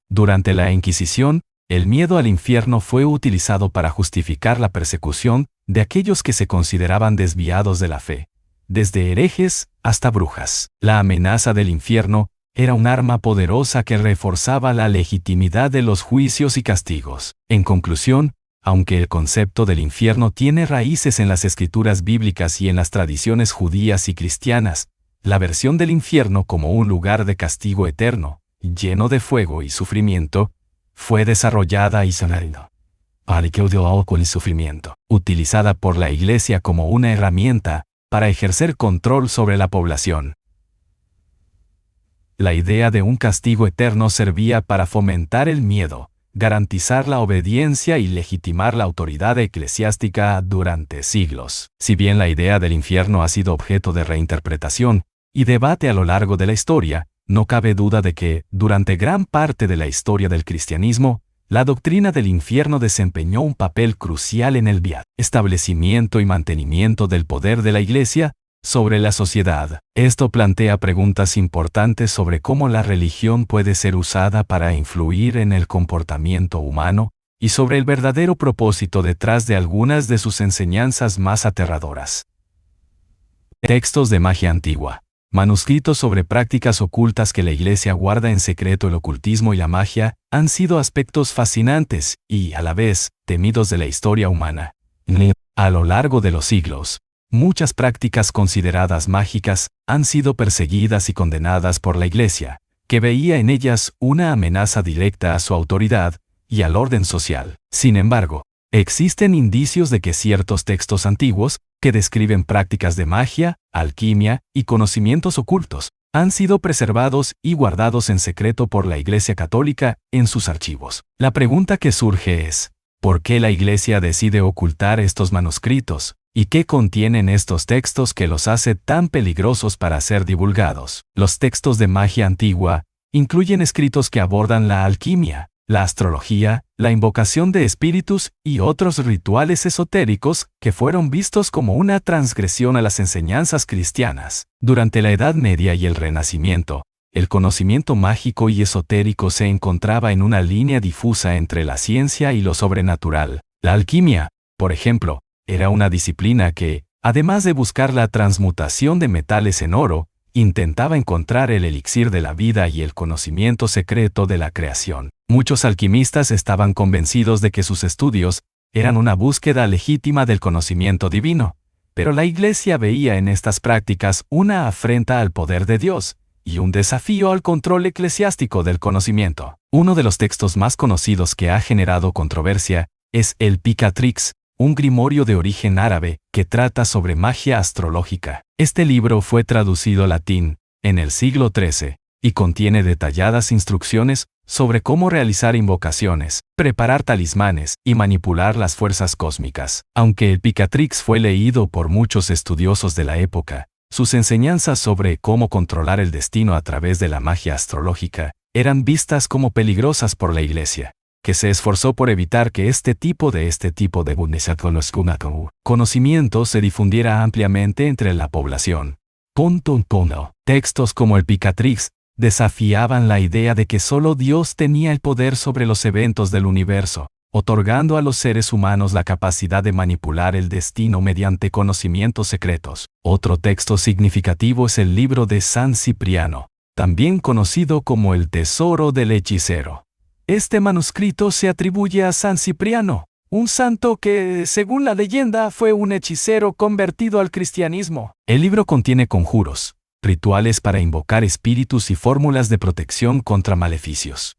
S1: Durante la Inquisición, el miedo al infierno fue utilizado para justificar la persecución de aquellos que se consideraban desviados de la fe, desde herejes hasta brujas. La amenaza del infierno era un arma poderosa que reforzaba la legitimidad de los juicios y castigos. En conclusión, aunque el concepto del infierno tiene raíces en las escrituras bíblicas y en las tradiciones judías y cristianas, la versión del infierno como un lugar de castigo eterno, lleno de fuego y sufrimiento, fue desarrollada y utilizada por la Iglesia como una herramienta para ejercer control sobre la población. La idea de un castigo eterno servía para fomentar el miedo, garantizar la obediencia y legitimar la autoridad eclesiástica durante siglos. Si bien la idea del infierno ha sido objeto de reinterpretación y debate a lo largo de la historia, no cabe duda de que, durante gran parte de la historia del cristianismo, la doctrina del infierno desempeñó un papel crucial en el establecimiento y mantenimiento del poder de la Iglesia sobre la sociedad. Esto plantea preguntas importantes sobre cómo la religión puede ser usada para influir en el comportamiento humano y sobre el verdadero propósito detrás de algunas de sus enseñanzas más aterradoras. Textos de magia antigua. Manuscritos sobre prácticas ocultas que la Iglesia guarda en secreto. El ocultismo y la magia han sido aspectos fascinantes y, a la vez, temidos de la historia humana. A lo largo de los siglos, muchas prácticas consideradas mágicas han sido perseguidas y condenadas por la Iglesia, que veía en ellas una amenaza directa a su autoridad y al orden social. Sin embargo, existen indicios de que ciertos textos antiguos, que describen prácticas de magia, alquimia y conocimientos ocultos, han sido preservados y guardados en secreto por la Iglesia Católica en sus archivos. La pregunta que surge es, ¿Por qué la Iglesia decide ocultar estos manuscritos? ¿Y qué contienen estos textos que los hace tan peligrosos para ser divulgados? Los textos de magia antigua incluyen escritos que abordan la alquimia, la astrología, la invocación de espíritus y otros rituales esotéricos que fueron vistos como una transgresión a las enseñanzas cristianas. Durante la Edad Media y el Renacimiento, el conocimiento mágico y esotérico se encontraba en una línea difusa entre la ciencia y lo sobrenatural. La alquimia, por ejemplo, era una disciplina que, además de buscar la transmutación de metales en oro, intentaba encontrar el elixir de la vida y el conocimiento secreto de la creación. Muchos alquimistas estaban convencidos de que sus estudios eran una búsqueda legítima del conocimiento divino, pero la Iglesia veía en estas prácticas una afrenta al poder de Dios y un desafío al control eclesiástico del conocimiento. Uno de los textos más conocidos que ha generado controversia es el Picatrix, un grimorio de origen árabe que trata sobre magia astrológica. Este libro fue traducido al latín en el siglo XIII y contiene detalladas instrucciones sobre cómo realizar invocaciones, preparar talismanes y manipular las fuerzas cósmicas. Aunque el Picatrix fue leído por muchos estudiosos de la época, sus enseñanzas sobre cómo controlar el destino a través de la magia astrológica eran vistas como peligrosas por la Iglesia, que se esforzó por evitar que este tipo de conocimiento se difundiera ampliamente entre la población. Textos como el Picatrix desafiaban la idea de que solo Dios tenía el poder sobre los eventos del universo, otorgando a los seres humanos la capacidad de manipular el destino mediante conocimientos secretos. Otro texto significativo es el libro de San Cipriano, también conocido como el Tesoro del Hechicero. Este manuscrito se atribuye a San Cipriano, un santo que, según la leyenda, fue un hechicero convertido al cristianismo. El libro contiene conjuros, rituales para invocar espíritus y fórmulas de protección contra maleficios.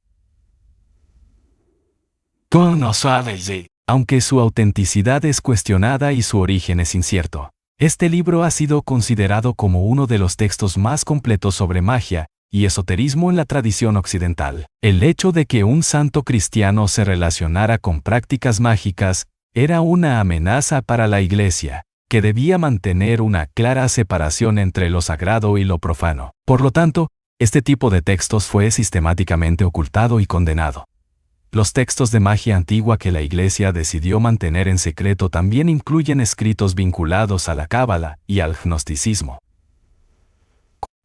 S1: Aunque su autenticidad es cuestionada y su origen es incierto, este libro ha sido considerado como uno de los textos más completos sobre magia y esoterismo en la tradición occidental. El hecho de que un santo cristiano se relacionara con prácticas mágicas era una amenaza para la Iglesia, que debía mantener una clara separación entre lo sagrado y lo profano. Por lo tanto, este tipo de textos fue sistemáticamente ocultado y condenado. Los textos de magia antigua que la Iglesia decidió mantener en secreto también incluyen escritos vinculados a la Cábala y al gnosticismo.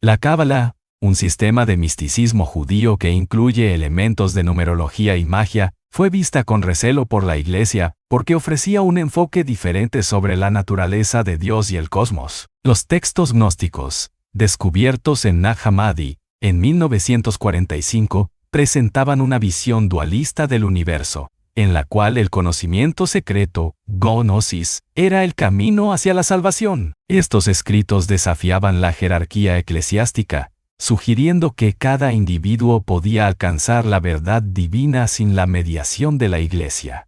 S1: La Cábala, un sistema de misticismo judío que incluye elementos de numerología y magia, fue vista con recelo por la Iglesia porque ofrecía un enfoque diferente sobre la naturaleza de Dios y el cosmos. Los textos gnósticos, descubiertos en Nag Hammadi en 1945, presentaban una visión dualista del universo, en la cual el conocimiento secreto, gnosis, era el camino hacia la salvación. Estos escritos desafiaban la jerarquía eclesiástica, sugiriendo que cada individuo podía alcanzar la verdad divina sin la mediación de la Iglesia.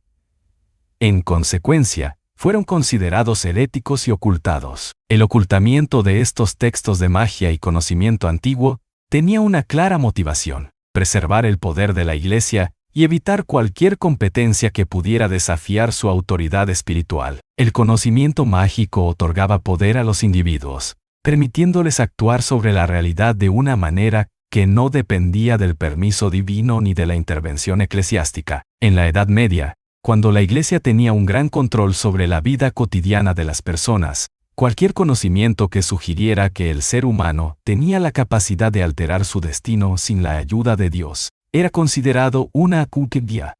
S1: En consecuencia, fueron considerados heréticos y ocultados. El ocultamiento de estos textos de magia y conocimiento antiguo tenía una clara motivación: preservar el poder de la Iglesia y evitar cualquier competencia que pudiera desafiar su autoridad espiritual. El conocimiento mágico otorgaba poder a los individuos, permitiéndoles actuar sobre la realidad de una manera que no dependía del permiso divino ni de la intervención eclesiástica. En la Edad Media, cuando la Iglesia tenía un gran control sobre la vida cotidiana de las personas, cualquier conocimiento que sugiriera que el ser humano tenía la capacidad de alterar su destino sin la ayuda de Dios era considerado una cuquibia.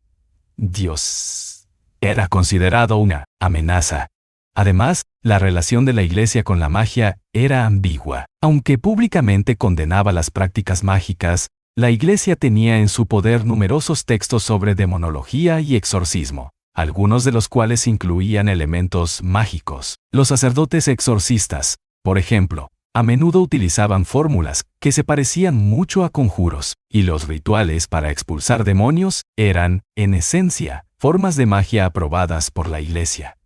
S1: Dios era considerado una amenaza. Además, la relación de la Iglesia con la magia era ambigua. Aunque públicamente condenaba las prácticas mágicas, la Iglesia tenía en su poder numerosos textos sobre demonología y exorcismo, algunos de los cuales incluían elementos mágicos. Los sacerdotes exorcistas, por ejemplo, a menudo utilizaban fórmulas que se parecían mucho a conjuros, y los rituales para expulsar demonios eran, en esencia, formas de magia aprobadas por la Iglesia.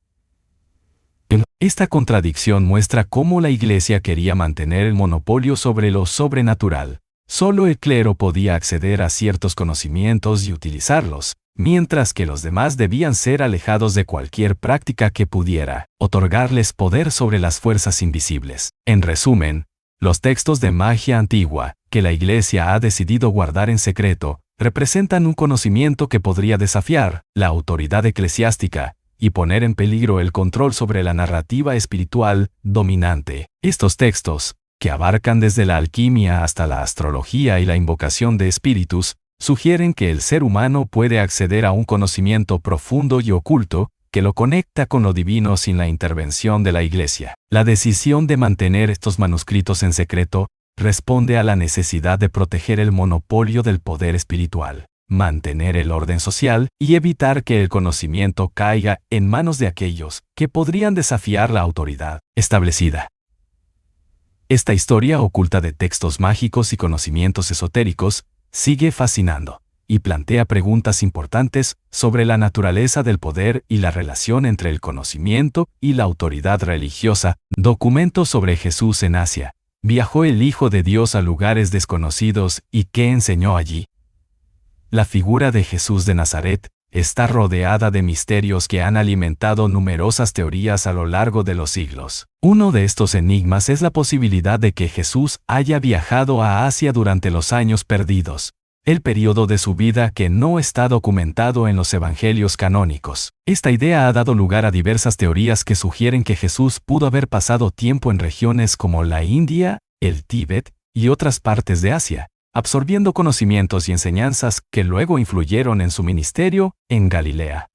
S1: Esta contradicción muestra cómo la Iglesia quería mantener el monopolio sobre lo sobrenatural. Solo el clero podía acceder a ciertos conocimientos y utilizarlos, mientras que los demás debían ser alejados de cualquier práctica que pudiera otorgarles poder sobre las fuerzas invisibles. En resumen, los textos de magia antigua, que la Iglesia ha decidido guardar en secreto, representan un conocimiento que podría desafiar la autoridad eclesiástica y poner en peligro el control sobre la narrativa espiritual dominante. Estos textos, que abarcan desde la alquimia hasta la astrología y la invocación de espíritus, sugieren que el ser humano puede acceder a un conocimiento profundo y oculto que lo conecta con lo divino sin la intervención de la Iglesia. La decisión de mantener estos manuscritos en secreto responde a la necesidad de proteger el monopolio del poder espiritual, mantener el orden social y evitar que el conocimiento caiga en manos de aquellos que podrían desafiar la autoridad establecida. Esta historia oculta de textos mágicos y conocimientos esotéricos sigue fascinando y plantea preguntas importantes sobre la naturaleza del poder y la relación entre el conocimiento y la autoridad religiosa. Documento sobre Jesús en Asia. ¿Viajó el Hijo de Dios a lugares desconocidos y qué enseñó allí? La figura de Jesús de Nazaret está rodeada de misterios que han alimentado numerosas teorías a lo largo de los siglos. Uno de estos enigmas es la posibilidad de que Jesús haya viajado a Asia durante los años perdidos, el periodo de su vida que no está documentado en los evangelios canónicos. Esta idea ha dado lugar a diversas teorías que sugieren que Jesús pudo haber pasado tiempo en regiones como la India, el Tíbet y otras partes de Asia, absorbiendo conocimientos y enseñanzas que luego influyeron en su ministerio en Galilea.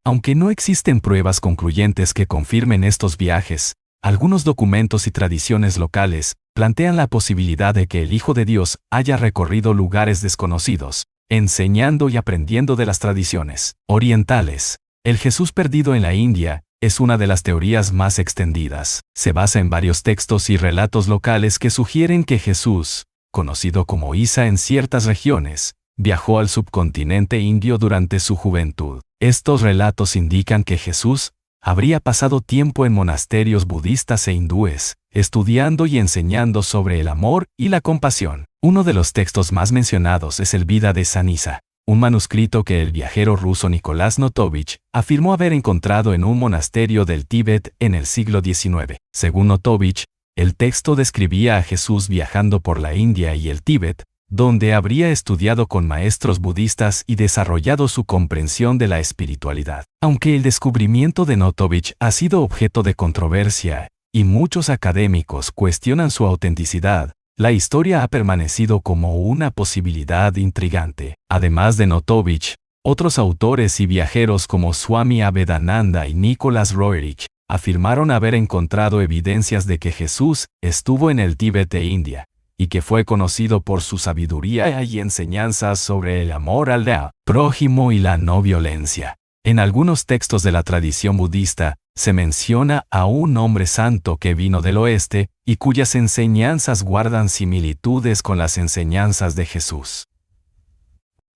S1: Aunque no existen pruebas concluyentes que confirmen estos viajes, algunos documentos y tradiciones locales plantean la posibilidad de que el Hijo de Dios haya recorrido lugares desconocidos, enseñando y aprendiendo de las tradiciones orientales. El Jesús perdido en la India es una de las teorías más extendidas. Se basa en varios textos y relatos locales que sugieren que Jesús, conocido como Isa en ciertas regiones, viajó al subcontinente indio durante su juventud. Estos relatos indican que Jesús habría pasado tiempo en monasterios budistas e hindúes, estudiando y enseñando sobre el amor y la compasión. Uno de los textos más mencionados es el Vida de San Isa, un manuscrito que el viajero ruso Nicolás Notovich afirmó haber encontrado en un monasterio del Tíbet en el siglo XIX. Según Notovich, el texto describía a Jesús viajando por la India y el Tíbet, donde habría estudiado con maestros budistas y desarrollado su comprensión de la espiritualidad. Aunque el descubrimiento de Notovich ha sido objeto de controversia, y muchos académicos cuestionan su autenticidad, la historia ha permanecido como una posibilidad intrigante. Además de Notovich, otros autores y viajeros como Swami Abhedananda y Nicholas Roerich afirmaron haber encontrado evidencias de que Jesús estuvo en el Tíbet e India, y que fue conocido por su sabiduría y enseñanzas sobre el amor al prójimo y la no violencia. En algunos textos de la tradición budista, se menciona a un hombre santo que vino del oeste y cuyas enseñanzas guardan similitudes con las enseñanzas de Jesús.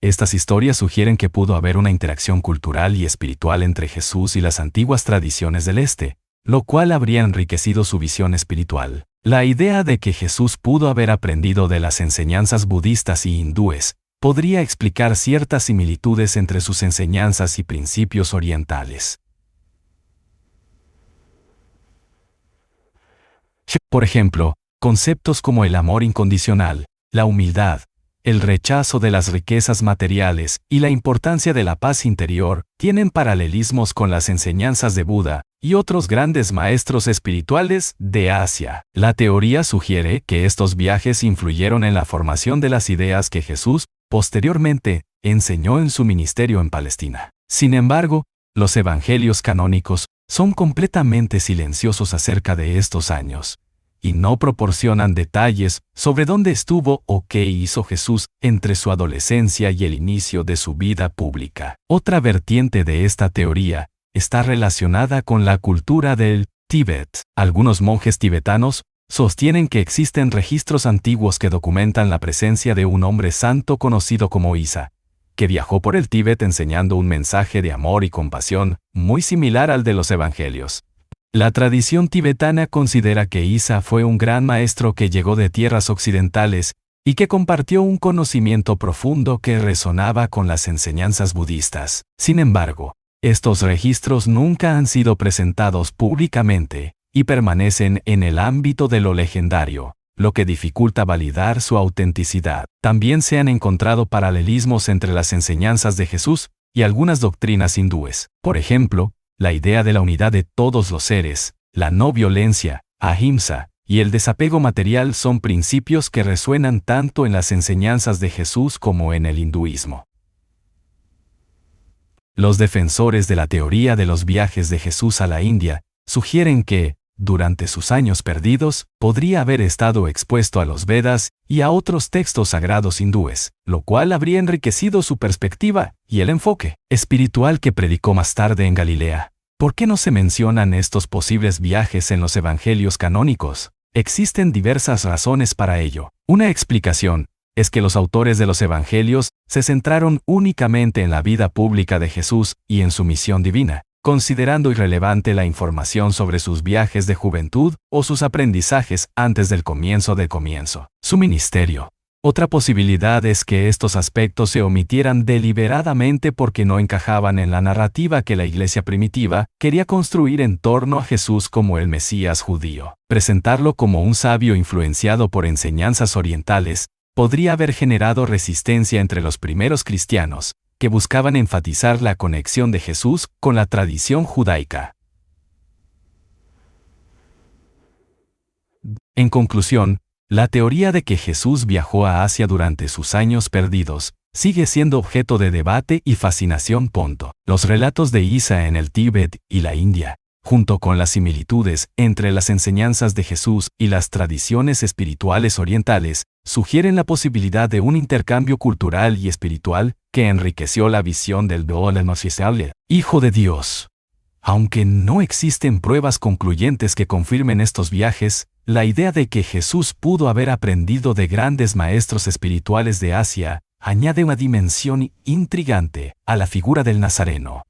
S1: Estas historias sugieren que pudo haber una interacción cultural y espiritual entre Jesús y las antiguas tradiciones del este, lo cual habría enriquecido su visión espiritual. La idea de que Jesús pudo haber aprendido de las enseñanzas budistas y hindúes podría explicar ciertas similitudes entre sus enseñanzas y principios orientales. Por ejemplo, conceptos como el amor incondicional, la humildad, el rechazo de las riquezas materiales y la importancia de la paz interior tienen paralelismos con las enseñanzas de Buda y otros grandes maestros espirituales de Asia. La teoría sugiere que estos viajes influyeron en la formación de las ideas que Jesús, posteriormente, enseñó en su ministerio en Palestina. Sin embargo, los evangelios canónicos son completamente silenciosos acerca de estos años, y no proporcionan detalles sobre dónde estuvo o qué hizo Jesús entre su adolescencia y el inicio de su vida pública. Otra vertiente de esta teoría está relacionada con la cultura del Tíbet. Algunos monjes tibetanos sostienen que existen registros antiguos que documentan la presencia de un hombre santo conocido como Isa, que viajó por el Tíbet enseñando un mensaje de amor y compasión muy similar al de los evangelios. La tradición tibetana considera que Isa fue un gran maestro que llegó de tierras occidentales y que compartió un conocimiento profundo que resonaba con las enseñanzas budistas. Sin embargo, estos registros nunca han sido presentados públicamente y permanecen en el ámbito de lo legendario, lo que dificulta validar su autenticidad. También se han encontrado paralelismos entre las enseñanzas de Jesús y algunas doctrinas hindúes. Por ejemplo, la idea de la unidad de todos los seres, la no violencia, ahimsa, y el desapego material son principios que resuenan tanto en las enseñanzas de Jesús como en el hinduismo. Los defensores de la teoría de los viajes de Jesús a la India sugieren que, durante sus años perdidos, podría haber estado expuesto a los Vedas y a otros textos sagrados hindúes, lo cual habría enriquecido su perspectiva y el enfoque espiritual que predicó más tarde en Galilea. ¿Por qué no se mencionan estos posibles viajes en los evangelios canónicos? Existen diversas razones para ello. Una explicación es que los autores de los evangelios se centraron únicamente en la vida pública de Jesús y en su misión divina, considerando irrelevante la información sobre sus viajes de juventud o sus aprendizajes antes del comienzo su ministerio. Otra posibilidad es que estos aspectos se omitieran deliberadamente porque no encajaban en la narrativa que la Iglesia primitiva quería construir en torno a Jesús como el Mesías judío. Presentarlo como un sabio influenciado por enseñanzas orientales podría haber generado resistencia entre los primeros cristianos, que buscaban enfatizar la conexión de Jesús con la tradición judaica. En conclusión, la teoría de que Jesús viajó a Asia durante sus años perdidos sigue siendo objeto de debate y fascinación. Los relatos de Isa en el Tíbet y la India, junto con las similitudes entre las enseñanzas de Jesús y las tradiciones espirituales orientales, sugieren la posibilidad de un intercambio cultural y espiritual que enriqueció la visión del Hijo de Dios. Aunque no existen pruebas concluyentes que confirmen estos viajes, la idea de que Jesús pudo haber aprendido de grandes maestros espirituales de Asia añade una dimensión intrigante a la figura del Nazareno.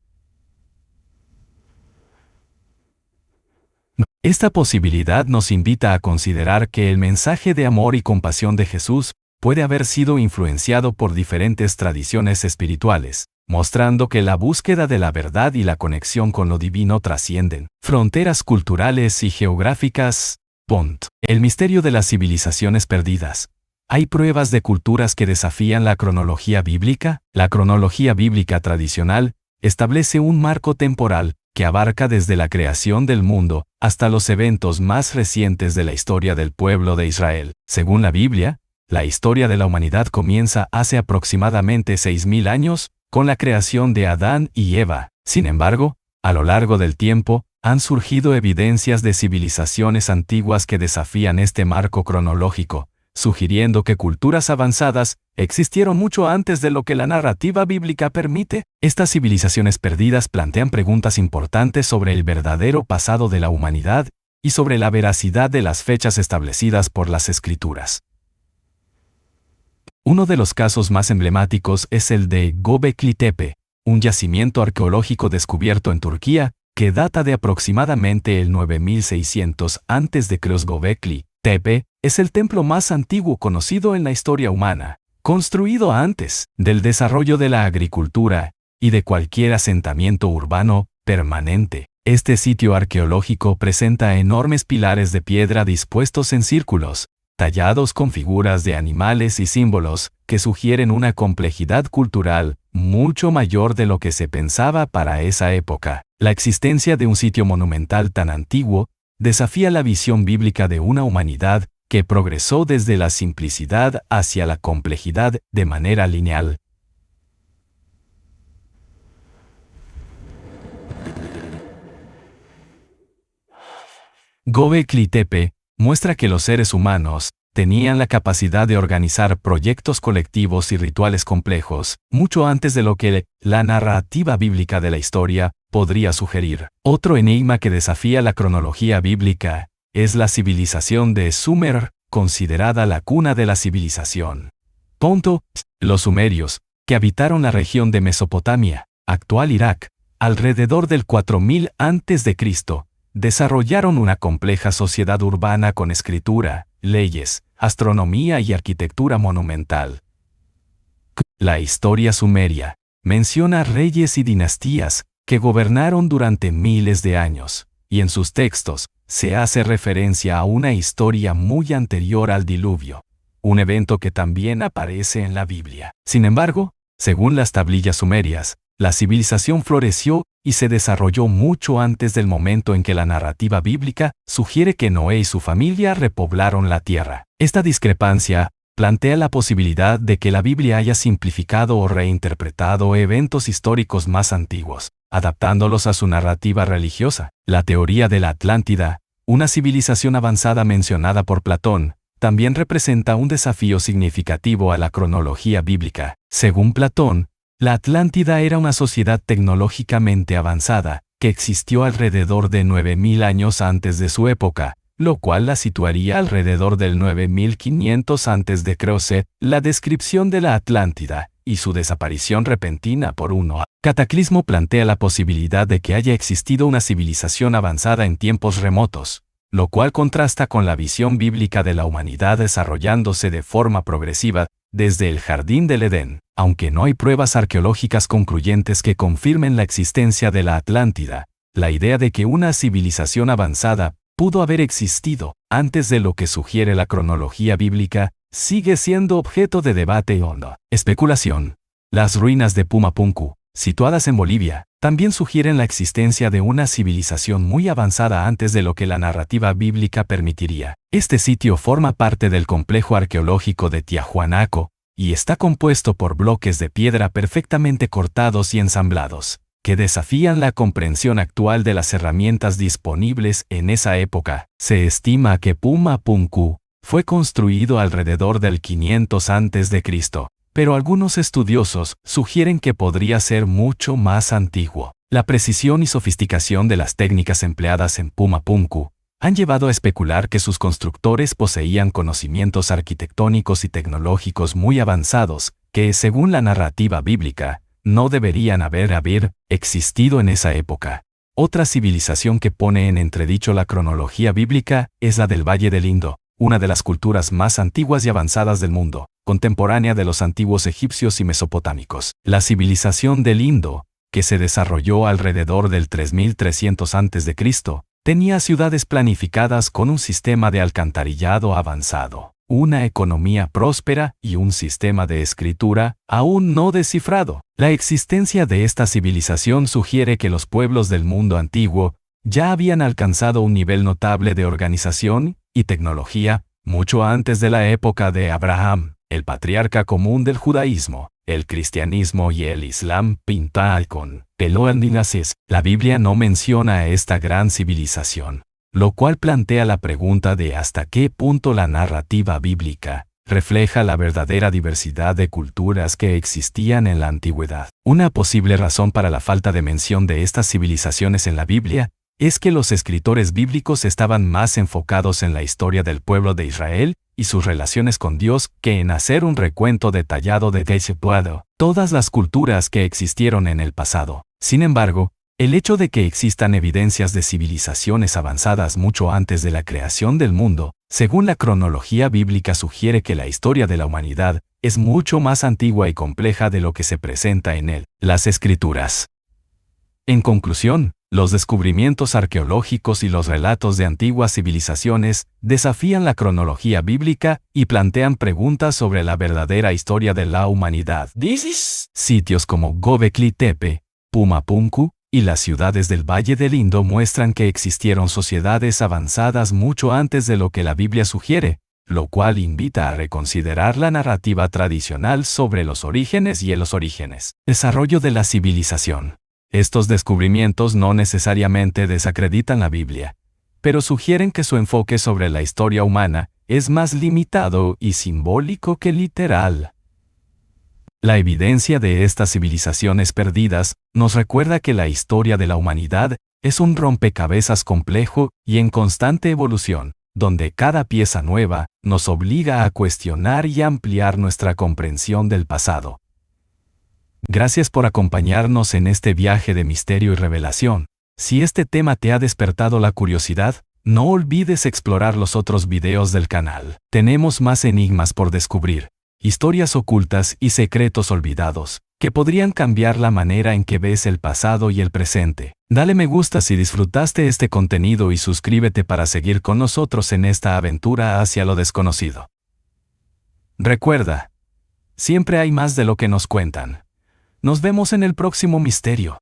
S1: Esta posibilidad nos invita a considerar que el mensaje de amor y compasión de Jesús puede haber sido influenciado por diferentes tradiciones espirituales, mostrando que la búsqueda de la verdad y la conexión con lo divino trascienden fronteras culturales y geográficas. El misterio de las civilizaciones perdidas. ¿Hay pruebas de culturas que desafían la cronología bíblica? La cronología bíblica tradicional establece un marco temporal que abarca desde la creación del mundo hasta los eventos más recientes de la historia del pueblo de Israel. Según la Biblia, la historia de la humanidad comienza hace aproximadamente 6.000 años, con la creación de Adán y Eva. Sin embargo, a lo largo del tiempo, han surgido evidencias de civilizaciones antiguas que desafían este marco cronológico, sugiriendo que culturas avanzadas existieron mucho antes de lo que la narrativa bíblica permite. Estas civilizaciones perdidas plantean preguntas importantes sobre el verdadero pasado de la humanidad y sobre la veracidad de las fechas establecidas por las Escrituras. Uno de los casos más emblemáticos es el de Göbekli Tepe, un yacimiento arqueológico descubierto en Turquía que data de aproximadamente el 9600 a.C. Göbekli Tepe es el templo más antiguo conocido en la historia humana, construido antes del desarrollo de la agricultura y de cualquier asentamiento urbano permanente. Este sitio arqueológico presenta enormes pilares de piedra dispuestos en círculos, tallados con figuras de animales y símbolos que sugieren una complejidad cultural mucho mayor de lo que se pensaba para esa época. La existencia de un sitio monumental tan antiguo desafía la visión bíblica de una humanidad que progresó desde la simplicidad hacia la complejidad de manera lineal. Göbekli Tepe muestra que los seres humanos tenían la capacidad de organizar proyectos colectivos y rituales complejos, mucho antes de lo que la narrativa bíblica de la historia podría sugerir. Otro enigma que desafía la cronología bíblica es la civilización de Sumer, considerada la cuna de la civilización. Los sumerios, que habitaron la región de Mesopotamia, actual Irak, alrededor del 4000 a.C., desarrollaron una compleja sociedad urbana con escritura, leyes, astronomía y arquitectura monumental. La historia sumeria menciona reyes y dinastías que gobernaron durante miles de años, y en sus textos se hace referencia a una historia muy anterior al diluvio, un evento que también aparece en la Biblia. Sin embargo, según las tablillas sumerias, la civilización floreció y se desarrolló mucho antes del momento en que la narrativa bíblica sugiere que Noé y su familia repoblaron la tierra. Esta discrepancia plantea la posibilidad de que la Biblia haya simplificado o reinterpretado eventos históricos más antiguos, adaptándolos a su narrativa religiosa. La teoría de la Atlántida, una civilización avanzada mencionada por Platón, también representa un desafío significativo a la cronología bíblica. Según Platón, la Atlántida era una sociedad tecnológicamente avanzada que existió alrededor de 9000 años antes de su época, lo cual la situaría alrededor del 9500 a.C. La descripción de la Atlántida y su desaparición repentina por un cataclismo plantea la posibilidad de que haya existido una civilización avanzada en tiempos remotos, lo cual contrasta con la visión bíblica de la humanidad desarrollándose de forma progresiva desde el Jardín del Edén. Aunque no hay pruebas arqueológicas concluyentes que confirmen la existencia de la Atlántida, la idea de que una civilización avanzada pudo haber existido antes de lo que sugiere la cronología bíblica sigue siendo objeto de debate y especulación. Las ruinas de Pumapunku, situadas en Bolivia, también sugieren la existencia de una civilización muy avanzada antes de lo que la narrativa bíblica permitiría. Este sitio forma parte del complejo arqueológico de Tiahuanaco y está compuesto por bloques de piedra perfectamente cortados y ensamblados, que desafían la comprensión actual de las herramientas disponibles en esa época. Se estima que Pumapunku fue construido alrededor del 500 a.C., pero algunos estudiosos sugieren que podría ser mucho más antiguo. La precisión y sofisticación de las técnicas empleadas en Pumapunku han llevado a especular que sus constructores poseían conocimientos arquitectónicos y tecnológicos muy avanzados, que, según la narrativa bíblica, no deberían haber existido en esa época. Otra civilización que pone en entredicho la cronología bíblica es la del Valle del Indo, una de las culturas más antiguas y avanzadas del mundo, contemporánea de los antiguos egipcios y mesopotámicos. La civilización del Indo, que se desarrolló alrededor del 3300 a.C., tenía ciudades planificadas con un sistema de alcantarillado avanzado, una economía próspera y un sistema de escritura aún no descifrado. La existencia de esta civilización sugiere que los pueblos del mundo antiguo ya habían alcanzado un nivel notable de organización y tecnología mucho antes de la época de Abraham, el patriarca común del judaísmo, el cristianismo y el islam. Pinta con Peloandinasis. La Biblia no menciona a esta gran civilización, lo cual plantea la pregunta de hasta qué punto la narrativa bíblica refleja la verdadera diversidad de culturas que existían en la antigüedad. Una posible razón para la falta de mención de estas civilizaciones en la Biblia es que los escritores bíblicos estaban más enfocados en la historia del pueblo de Israel y sus relaciones con Dios que en hacer un recuento detallado de todas las culturas que existieron en el pasado. Sin embargo, el hecho de que existan evidencias de civilizaciones avanzadas mucho antes de la creación del mundo, según la cronología bíblica, sugiere que la historia de la humanidad es mucho más antigua y compleja de lo que se presenta en las Escrituras. En conclusión, los descubrimientos arqueológicos y los relatos de antiguas civilizaciones desafían la cronología bíblica y plantean preguntas sobre la verdadera historia de la humanidad. Sitios como Göbekli Tepe, Pumapunku y las ciudades del Valle del Indo muestran que existieron sociedades avanzadas mucho antes de lo que la Biblia sugiere, lo cual invita a reconsiderar la narrativa tradicional sobre los orígenes y los orígenes. Desarrollo de la civilización. Estos descubrimientos no necesariamente desacreditan la Biblia, pero sugieren que su enfoque sobre la historia humana es más limitado y simbólico que literal. La evidencia de estas civilizaciones perdidas nos recuerda que la historia de la humanidad es un rompecabezas complejo y en constante evolución, donde cada pieza nueva nos obliga a cuestionar y ampliar nuestra comprensión del pasado. Gracias por acompañarnos en este viaje de misterio y revelación. Si este tema te ha despertado la curiosidad, No olvides explorar los otros videos del canal. Tenemos más enigmas por descubrir, historias ocultas y secretos olvidados, que podrían cambiar la manera en que ves el pasado y el presente. Dale me gusta si disfrutaste este contenido y suscríbete para seguir con nosotros en esta aventura hacia lo desconocido. Recuerda, siempre hay más de lo que nos cuentan. Nos vemos en el próximo misterio.